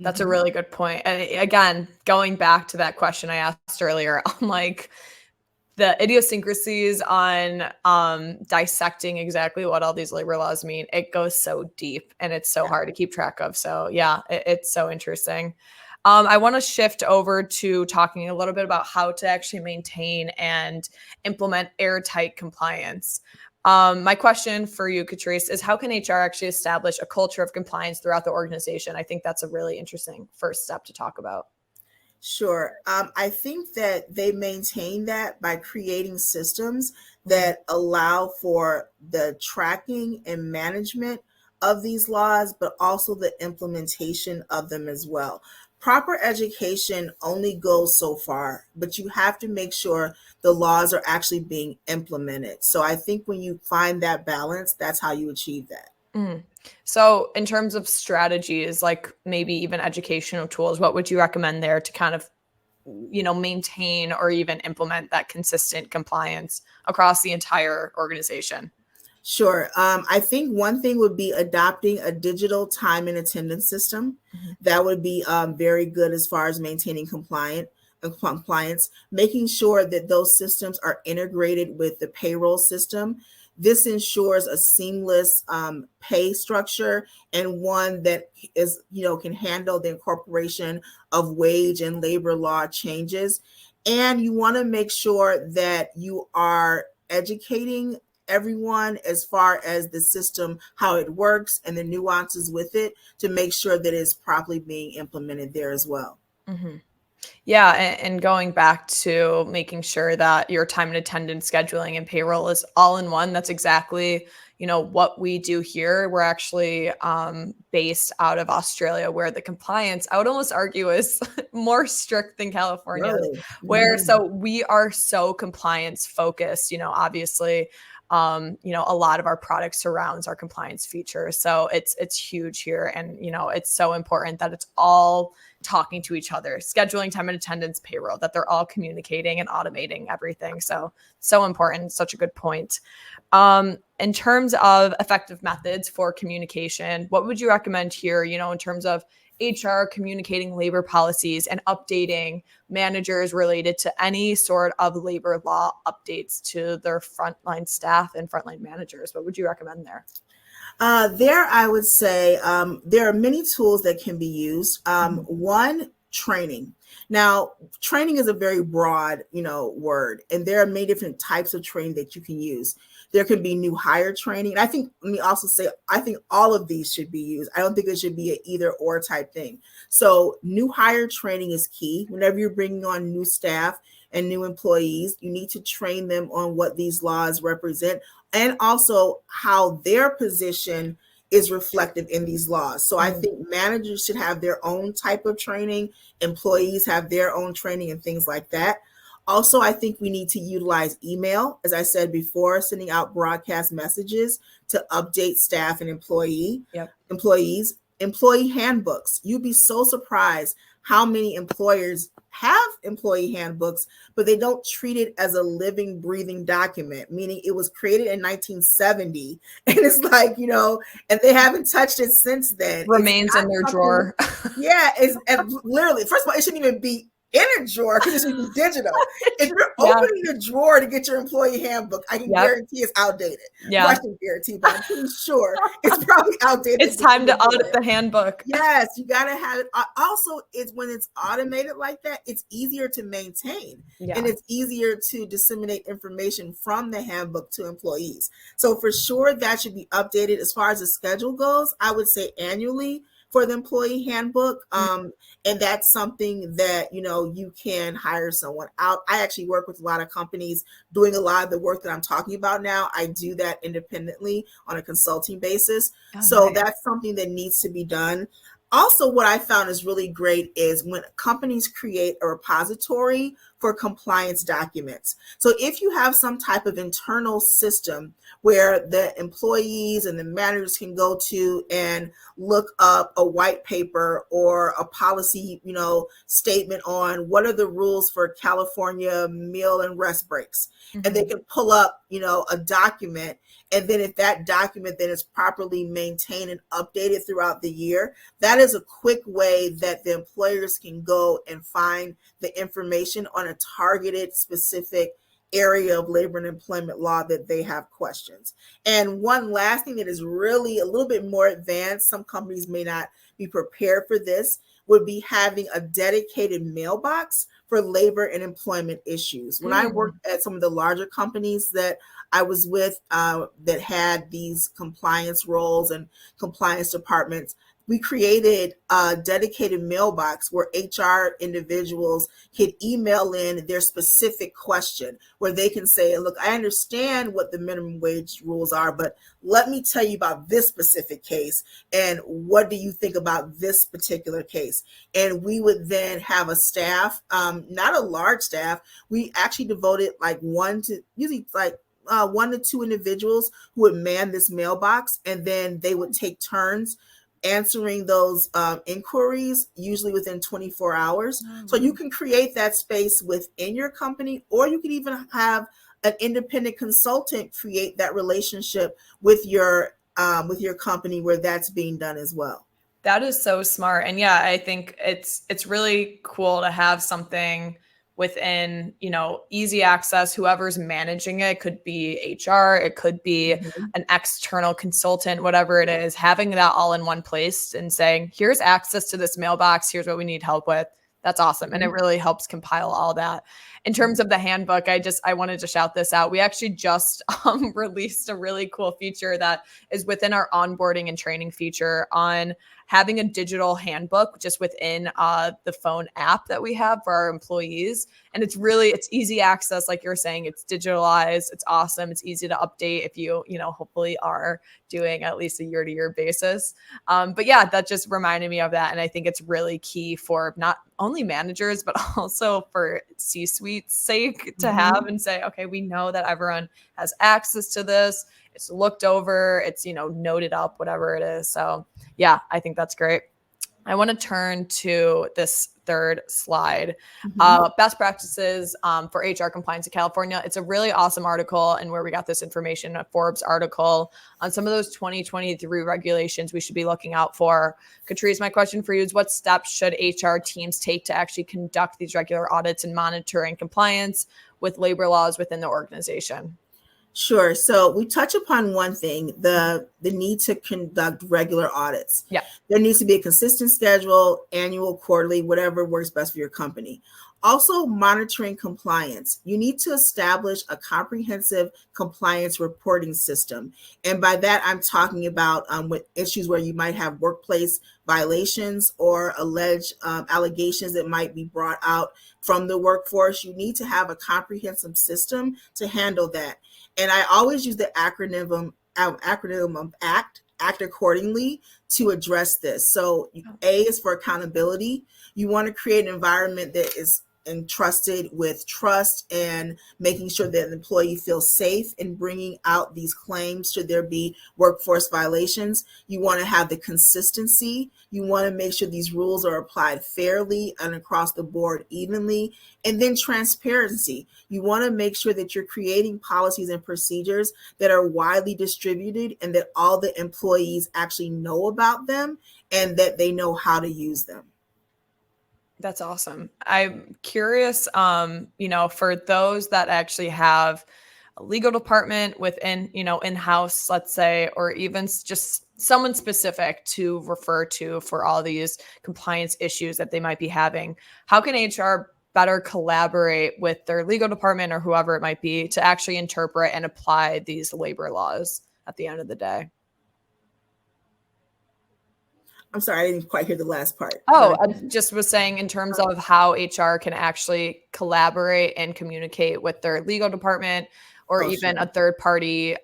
That's a really good point. And again, going back to that question I asked earlier on like the idiosyncrasies on dissecting exactly what all these labor laws mean, it goes so deep and it's so hard to keep track of. So yeah, it's so interesting. I want to shift over to talking a little bit about how to actually maintain and implement airtight compliance. My question for you, Katrice, is how can HR actually establish a culture of compliance throughout the organization? I think that's a really interesting first step to talk about. Sure. I think that they maintain that by creating systems that allow for the tracking and management of these laws, but also the implementation of them as well. proper education only goes so far, but you have to make sure the laws are actually being implemented. So I think when you find that balance, that's how you achieve that. Mm. So in terms of strategies, like maybe even educational tools, what would you recommend there to kind of, maintain or even implement that consistent compliance across the entire organization? Sure. I think one thing would be adopting a digital time and attendance system. Mhm. That would be very good as far as maintaining compliance, making sure that those systems are integrated with the payroll system. This ensures a seamless pay structure and one that is, can handle the incorporation of wage and labor law changes. And you want to make sure that you are educating everyone as far as the system, how it works, and the nuances with it to make sure that it's properly being implemented there as well. Mm-hmm. Yeah, and going back to making sure that your time and attendance scheduling and payroll is all in one. That's exactly, what we do here. We're actually based out of Australia, where the compliance, I would almost argue, is more strict than California's. Really? Where Mhm. so we are so compliance focused. Obviously, a lot of our product surrounds our compliance features, so it's huge here, and it's so important that it's all talking to each other, scheduling time and attendance, payroll, that they're all communicating and automating everything. So important. Such a good point. In terms of effective methods for communication, what would you recommend here, in terms of HR communicating labor policies and updating managers related to any sort of labor law updates to their frontline staff and frontline managers? What would you recommend there? There, I would say there are many tools that can be used. One, training. Now, training is a very broad, word, and there are many different types of training that you can use. There can be new hire training. And I think, let me also say, I think all of these should be used. I don't think it should be an either or type thing. So new hire training is key. Whenever you're bringing on new staff and new employees, you need to train them on what these laws represent and also how their position is reflective in these laws. So I think managers should have their own type of training, employees have their own training and things like that. Also, I think we need to utilize email, as I said before, sending out broadcast messages to update staff and Yep. employees, employee handbooks. You'd be so surprised how many employers have employee handbooks, but they don't treat it as a living, breathing document, meaning it was created in 1970. And it's like, and they haven't touched it since then. Remains in their drawer. Yeah, and literally, first of all, it shouldn't even be in a drawer because it should be digital. If you're Yeah. opening a drawer to get your employee handbook, I can guarantee it's outdated. Yeah. Well, I can guarantee, but I'm pretty sure it's probably outdated. It's time to audit the handbook. Yes, you got to have it. Also, it's when it's automated like that, it's easier to maintain and it's easier to disseminate information from the handbook to employees. So for sure, that should be updated. As far as the schedule goes, I would say annually for the employee handbook. And that's something that, you can hire someone out. I actually work with a lot of companies doing a lot of the work that I'm talking about now. I do that independently on a consulting basis. So that's something that needs to be done. Also, what I found is really great is when companies create a repository for compliance documents. So if you have some type of internal system where the employees and the managers can go to and look up a white paper or a policy, statement on what are the rules for California meal and rest breaks, and they can pull up, a document. And then if that document then is properly maintained and updated throughout the year, that is a quick way that the employers can go and find the information on a targeted, specific area of labor and employment law that they have questions. And one last thing that is really a little bit more advanced, some companies may not be prepared for this, would be having a dedicated mailbox for labor and employment issues. When I worked at some of the larger companies that I was with that had these compliance roles and compliance departments, we created a dedicated mailbox where HR individuals could email in their specific question, where they can say, look, I understand what the minimum wage rules are, but let me tell you about this specific case. And what do you think about this particular case? And we would then have a staff, not a large staff. We actually devoted one to two individuals who would man this mailbox, and then they would take turns answering those inquiries, usually within 24 hours. So you can create that space within your company, or you can even have an independent consultant create that relationship with your company where that's being done as well. That is so smart. And yeah, I think it's really cool to have something within, easy access. Whoever's managing it could be HR, it could be an external consultant, whatever it is, having that all in one place and saying, here's access to this mailbox, here's what we need help with. That's awesome. And it really helps compile all that. In terms of the handbook, I wanted to shout this out. We actually just released a really cool feature that is within our onboarding and training feature on having a digital handbook just within the phone app that we have for our employees. And it's easy access. Like you're saying, it's digitalized. It's awesome. It's easy to update if you hopefully are doing at least a year-to-year basis. But yeah, that just reminded me of that. And I think it's really key for not only managers, but also for C-suite's sake to have and say, okay, we know that everyone has access to this. It's looked over, it's, noted up, whatever it is. So yeah, I think that's great. I want to turn to this third slide, best practices for HR compliance in California. It's a really awesome article, and where we got this information, a Forbes article on some of those 2023 regulations we should be looking out for. Katrice, my question for you is, what steps should HR teams take to actually conduct these regular audits and monitoring compliance with labor laws within the organization? Sure. So we touch upon one thing, the need to conduct regular audits. Yeah. There needs to be a consistent schedule, annual, quarterly, whatever works best for your company. Also, monitoring compliance. You need to establish a comprehensive compliance reporting system. And by that, I'm talking about with issues where you might have workplace violations or alleged allegations that might be brought out from the workforce. You need to have a comprehensive system to handle that. And I always use the acronym of act accordingly to address this. So A is for accountability. You want to create an environment that is entrusted with trust and making sure that an employee feels safe in bringing out these claims should there be workforce violations. You want to have the consistency. You want to make sure these rules are applied fairly and across the board evenly. And then transparency. You want to make sure that you're creating policies and procedures that are widely distributed and that all the employees actually know about them and that they know how to use them. That's awesome. I'm curious, for those that actually have a legal department within, in-house, let's say, or even just someone specific to refer to for all these compliance issues that they might be having, how can HR better collaborate with their legal department or whoever it might be to actually interpret and apply these labor laws at the end of the day? I'm sorry, I didn't quite hear the last part. Oh, I just was saying in terms of how HR can actually collaborate and communicate with their legal department or even a third party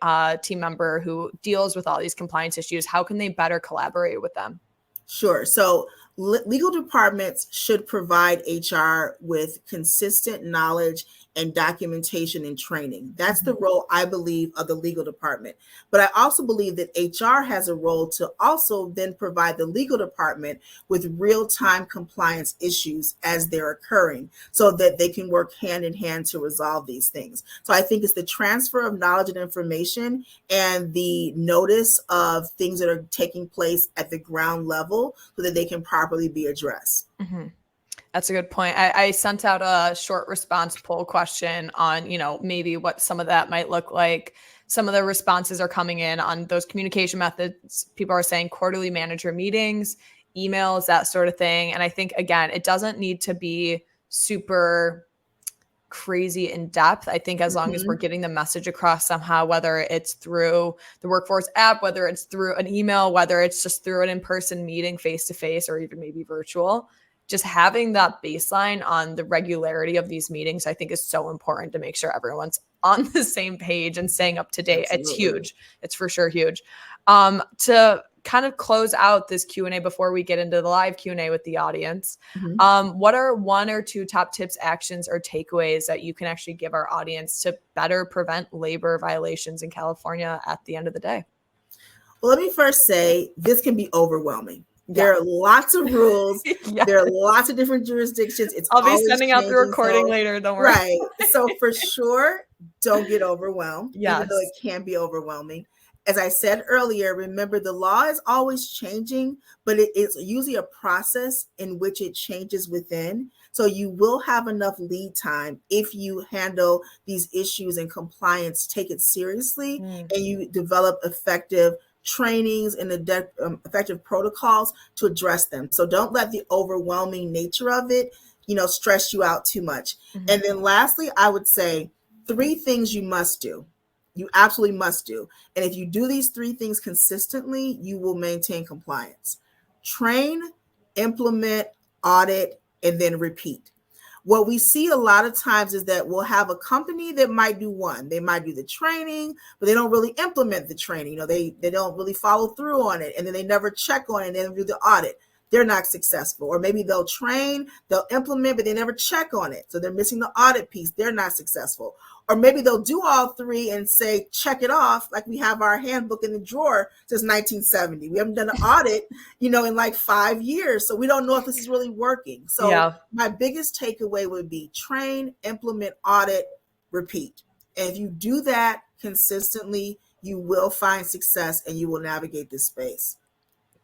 team member who deals with all these compliance issues. How can they better collaborate with them? Sure. So legal departments should provide HR with consistent knowledge and documentation and training. That's the role, I believe, of the legal department. But I also believe that HR has a role to also then provide the legal department with real-time compliance issues as they're occurring so that they can work hand in hand to resolve these things. So I think it's the transfer of knowledge and information and the notice of things that are taking place at the ground level so that they can properly be addressed. Mm-hmm. That's a good point. I sent out a short response poll question on, maybe what some of that might look like. Some of the responses are coming in on those communication methods. People are saying quarterly manager meetings, emails, that sort of thing. And I think, again, it doesn't need to be super crazy in depth. I think as long as we're getting the message across somehow, whether it's through the Workforce app, whether it's through an email, whether it's just through an in-person meeting face-to-face or even maybe virtual, just having that baseline on the regularity of these meetings, I think is so important to make sure everyone's on the same page and staying up to date. Absolutely. It's huge. It's for sure huge. To kind of close out this Q&A before we get into the live Q&A with the audience, what are 1 or 2 top tips, actions, or takeaways that you can actually give our audience to better prevent labor violations in California at the end of the day? Well, let me first say this can be overwhelming. There are lots of rules. There are lots of different jurisdictions. I'll be sending out the recording later. Don't worry. Right. So for sure, don't get overwhelmed, even though it can be overwhelming. As I said earlier, remember the law is always changing, but it is usually a process in which it changes within. So you will have enough lead time if you handle these issues and compliance, take it seriously, and you develop effective trainings and effective protocols to address them. So don't let the overwhelming nature of it, stress you out too much. And then lastly, I would say 3 things you must do. You absolutely must do. And if you do these 3 things consistently, you will maintain compliance. Train, implement, audit, and then repeat. What we see a lot of times is that we'll have a company that might do one. They might do the training, but they don't really implement the training. They don't really follow through on it. And then they never check on it and then do the audit. They're not successful. Or maybe they'll train, they'll implement, but they never check on it. So they're missing the audit piece. They're not successful. Or maybe they'll do all 3 and say, check it off, like we have our handbook in the drawer since 1970. We haven't done an audit, in like 5 years. So we don't know if this is really working. So my biggest takeaway would be train, implement, audit, repeat. And if you do that consistently, you will find success and you will navigate this space.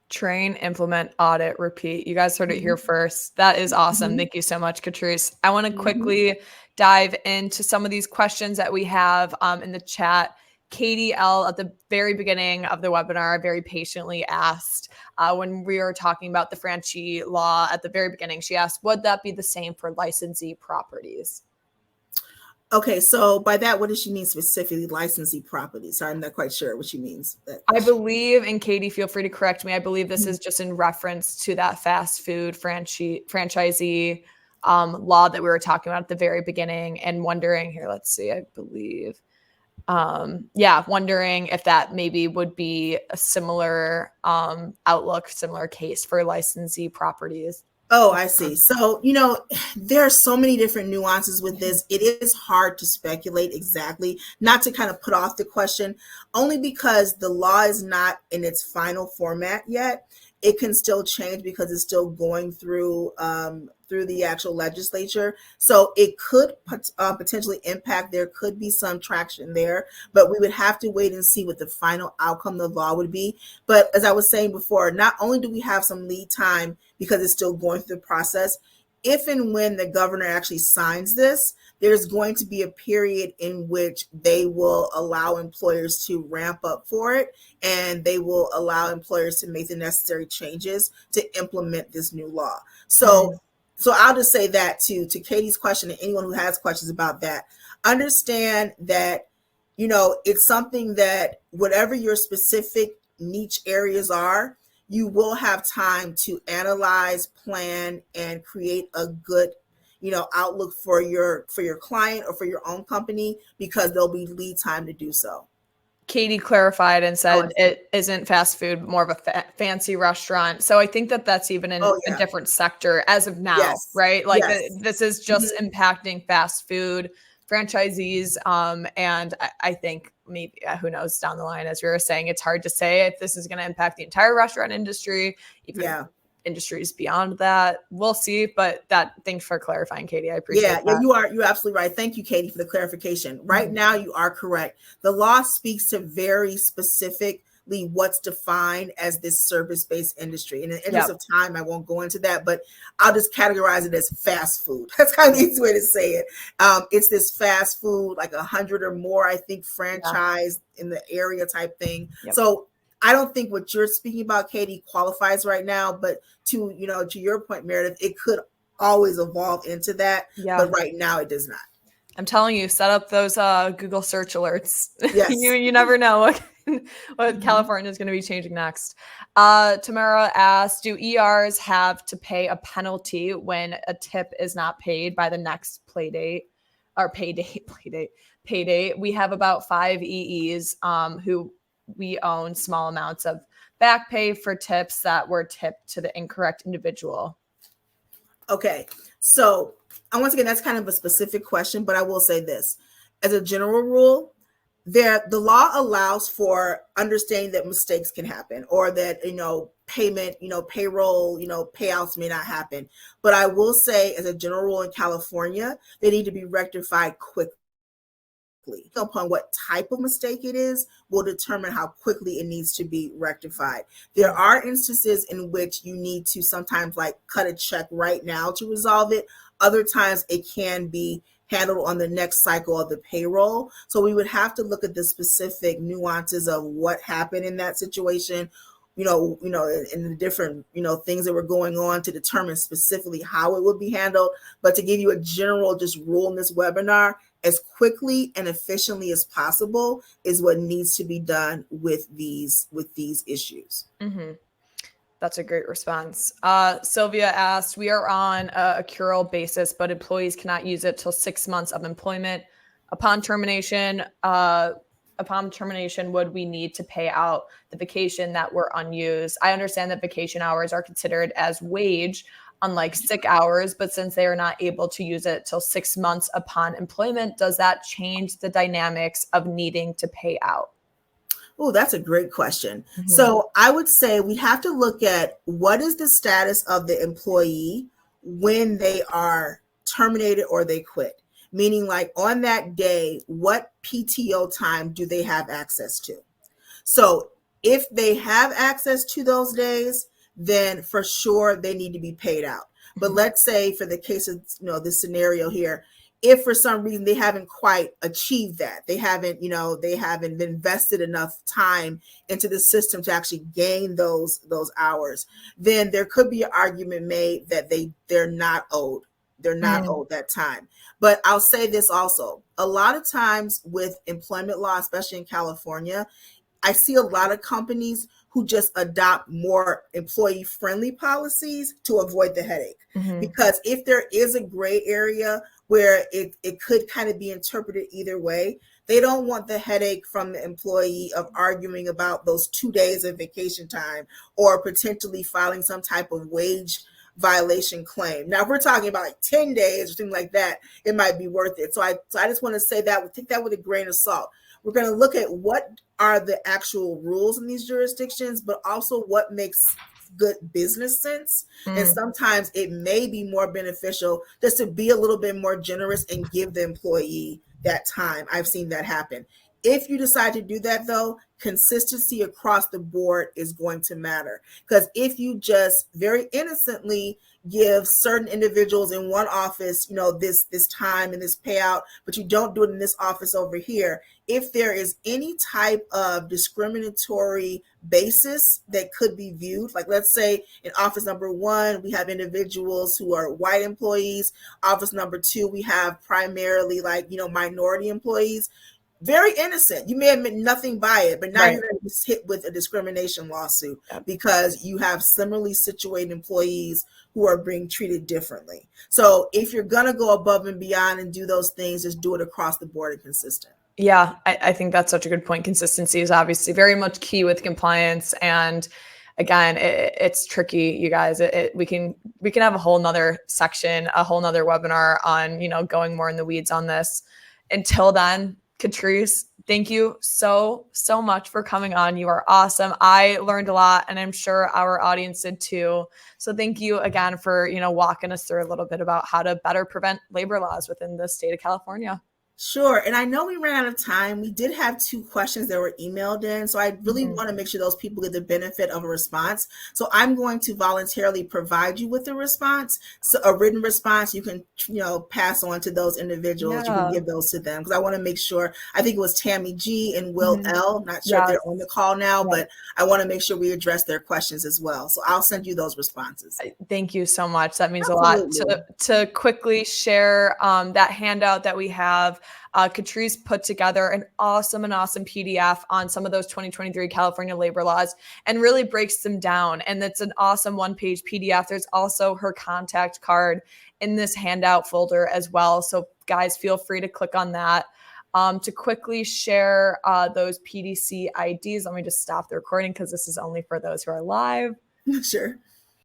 Train, implement, audit, repeat. You guys heard it here first. That is awesome. Thank you so much, Katrice. I want to quickly dive into some of these questions that we have in the chat. Katie L. at the very beginning of the webinar very patiently asked when we were talking about the franchise law at the very beginning, she asked, would that be the same for licensee properties? Okay, so by that, what does she mean specifically, licensee properties? So I'm not quite sure what she means. I believe, and Katie, feel free to correct me, I believe this is just in reference to that fast food franchisee law that we were talking about at the very beginning, and wondering here, let's see, I believe, wondering if that maybe would be a similar outlook, similar case for licensee properties. Oh, I see. So, there are so many different nuances with this. It is hard to speculate exactly, not to kind of put off the question, only because the law is not in its final format yet. It can still change because it's still going through the actual legislature. So it could potentially impact. There could be some traction there, but we would have to wait and see what the final outcome of the law would be. But as I was saying before, not only do we have some lead time because it's still going through the process, if and when the governor actually signs this, there's going to be a period in which they will allow employers to ramp up for it, and they will allow employers to make the necessary changes to implement this new law. So I'll just say that to Katie's question, and anyone who has questions about that, understand that, it's something that whatever your specific niche areas are, you will have time to analyze, plan, and create a good outlook for your client or for your own company, because there'll be lead time to do so. Katie clarified and said it isn't fast food, more of a fancy restaurant. So I think that that's even in a different sector as of now, right? Like this is just impacting fast food franchisees. And I think maybe, who knows, down the line, as we were saying, it's hard to say if this is going to impact the entire restaurant industry, even industries beyond that. We'll see. But thanks for clarifying, Katie. I appreciate that. Yeah, you're absolutely right. Thank you, Katie, for the clarification. Right now, you are correct. The law speaks to very specifically what's defined as this service-based industry. And in the interest of time, I won't go into that, but I'll just categorize it as fast food. That's kind of the easy way to say it. It's this fast food, like 100 or more, I think, franchise in the area type thing. So I don't think what you're speaking about, Katie, qualifies right now, but to your point, Meredith, it could always evolve into that, but right now it does not. I'm telling you, set up those Google search alerts. Yes. You never know what Mhm. California is going to be changing next. Tamara asked, do ERs have to pay a penalty when a tip is not paid by the next play date or pay date? We have about 5 EEs who we own small amounts of back pay for tips that were tipped to the incorrect individual. Okay, so once again, that's kind of a specific question, but I will say this. As a general rule, the law allows for understanding that mistakes can happen, or that, payment, payroll, payouts may not happen. But I will say, as a general rule in California, they need to be rectified quickly. Upon what type of mistake it is will determine how quickly it needs to be rectified. There are instances in which you need to sometimes like cut a check right now to resolve it. Other times it can be handled on the next cycle of the payroll. So we would have to look at the specific nuances of what happened in that situation, and the different, things that were going on to determine specifically how it would be handled. But to give you a general just rule in this webinar, as quickly and efficiently as possible is what needs to be done with these issues. Mm-hmm. That's a great response. Sylvia asked, we are on a accrual basis, but employees cannot use it till 6 months of employment. Upon termination, would we need to pay out the vacation that were unused? I understand that vacation hours are considered as wage, unlike sick hours, but since they are not able to use it till 6 months upon employment, does that change the dynamics of needing to pay out? Oh, that's a great question. Mm-hmm. So I would say we have to look at what is the status of the employee when they are terminated or they quit. Meaning, like on that day, what PTO time do they have access to? So if they have access to those days, then for sure they need to be paid out. But let's say for the case of this scenario here, if for some reason they haven't quite achieved that, they haven't invested enough time into the system to actually gain those hours, then there could be an argument made that they're not owed. They're not owed that time. But I'll say this also. A lot of times with employment law, especially in California, I see a lot of companies who just adopt more employee-friendly policies to avoid the headache. Mm-hmm. Because if there is a gray area where it could kind of be interpreted either way, they don't want the headache from the employee of arguing about those 2 days of vacation time or potentially filing some type of wage violation claim. Now, if we're talking about like 10 days or something like that, it might be worth it. So I just want to say that, take that with a grain of salt. We're going to look at what are the actual rules in these jurisdictions, but also what makes good business sense. And sometimes it may be more beneficial just to be a little bit more generous and give the employee that time. I've seen that happen. If you decide to do that, though, consistency across the board is going to matter. Because if you just very innocently give certain individuals in one office, this time and this payout, but you don't do it in this office over here, if there is any type of discriminatory basis that could be viewed, like let's say in office number 1, we have individuals who are white employees. Office number 2, we have primarily minority employees. Very innocent. You may have meant nothing by it, but now you're going to be hit with a discrimination lawsuit because you have similarly situated employees who are being treated differently. So if you're going to go above and beyond and do those things, just do it across the board and consistent. Yeah, I think that's such a good point. Consistency is obviously very much key with compliance. And again, it's tricky, you guys. We can have a whole nother section, a whole nother webinar on, going more in the weeds on this. Until then, Katrice, thank you so much for coming on. You are awesome. I learned a lot, and I'm sure our audience did too. So thank you again for, walking us through a little bit about how to better prevent labor laws within the state of California. Sure. And I know we ran out of time. We did have two questions that were emailed in. So I really Mhm. want to make sure those people get the benefit of a response. So I'm going to voluntarily provide you with a response, so a written response. You can, pass on to those individuals. You can Yeah. give those to them because I want to make sure. I think it was Tammy G and Will Mhm. L. Not sure if Yes. they're on the call now, Yep. but I want to make sure we address their questions as well. So I'll send you those responses. Thank you so much. That means a lot. Absolutely. To quickly share that handout that we have, Katrice put together an awesome PDF on some of those 2023 California labor laws and really breaks them down. And it's an awesome one-page PDF. There's also her contact card in this handout folder as well. So guys, feel free to click on that. To quickly share those PDC IDs, let me just stop the recording because this is only for those who are live. Sure.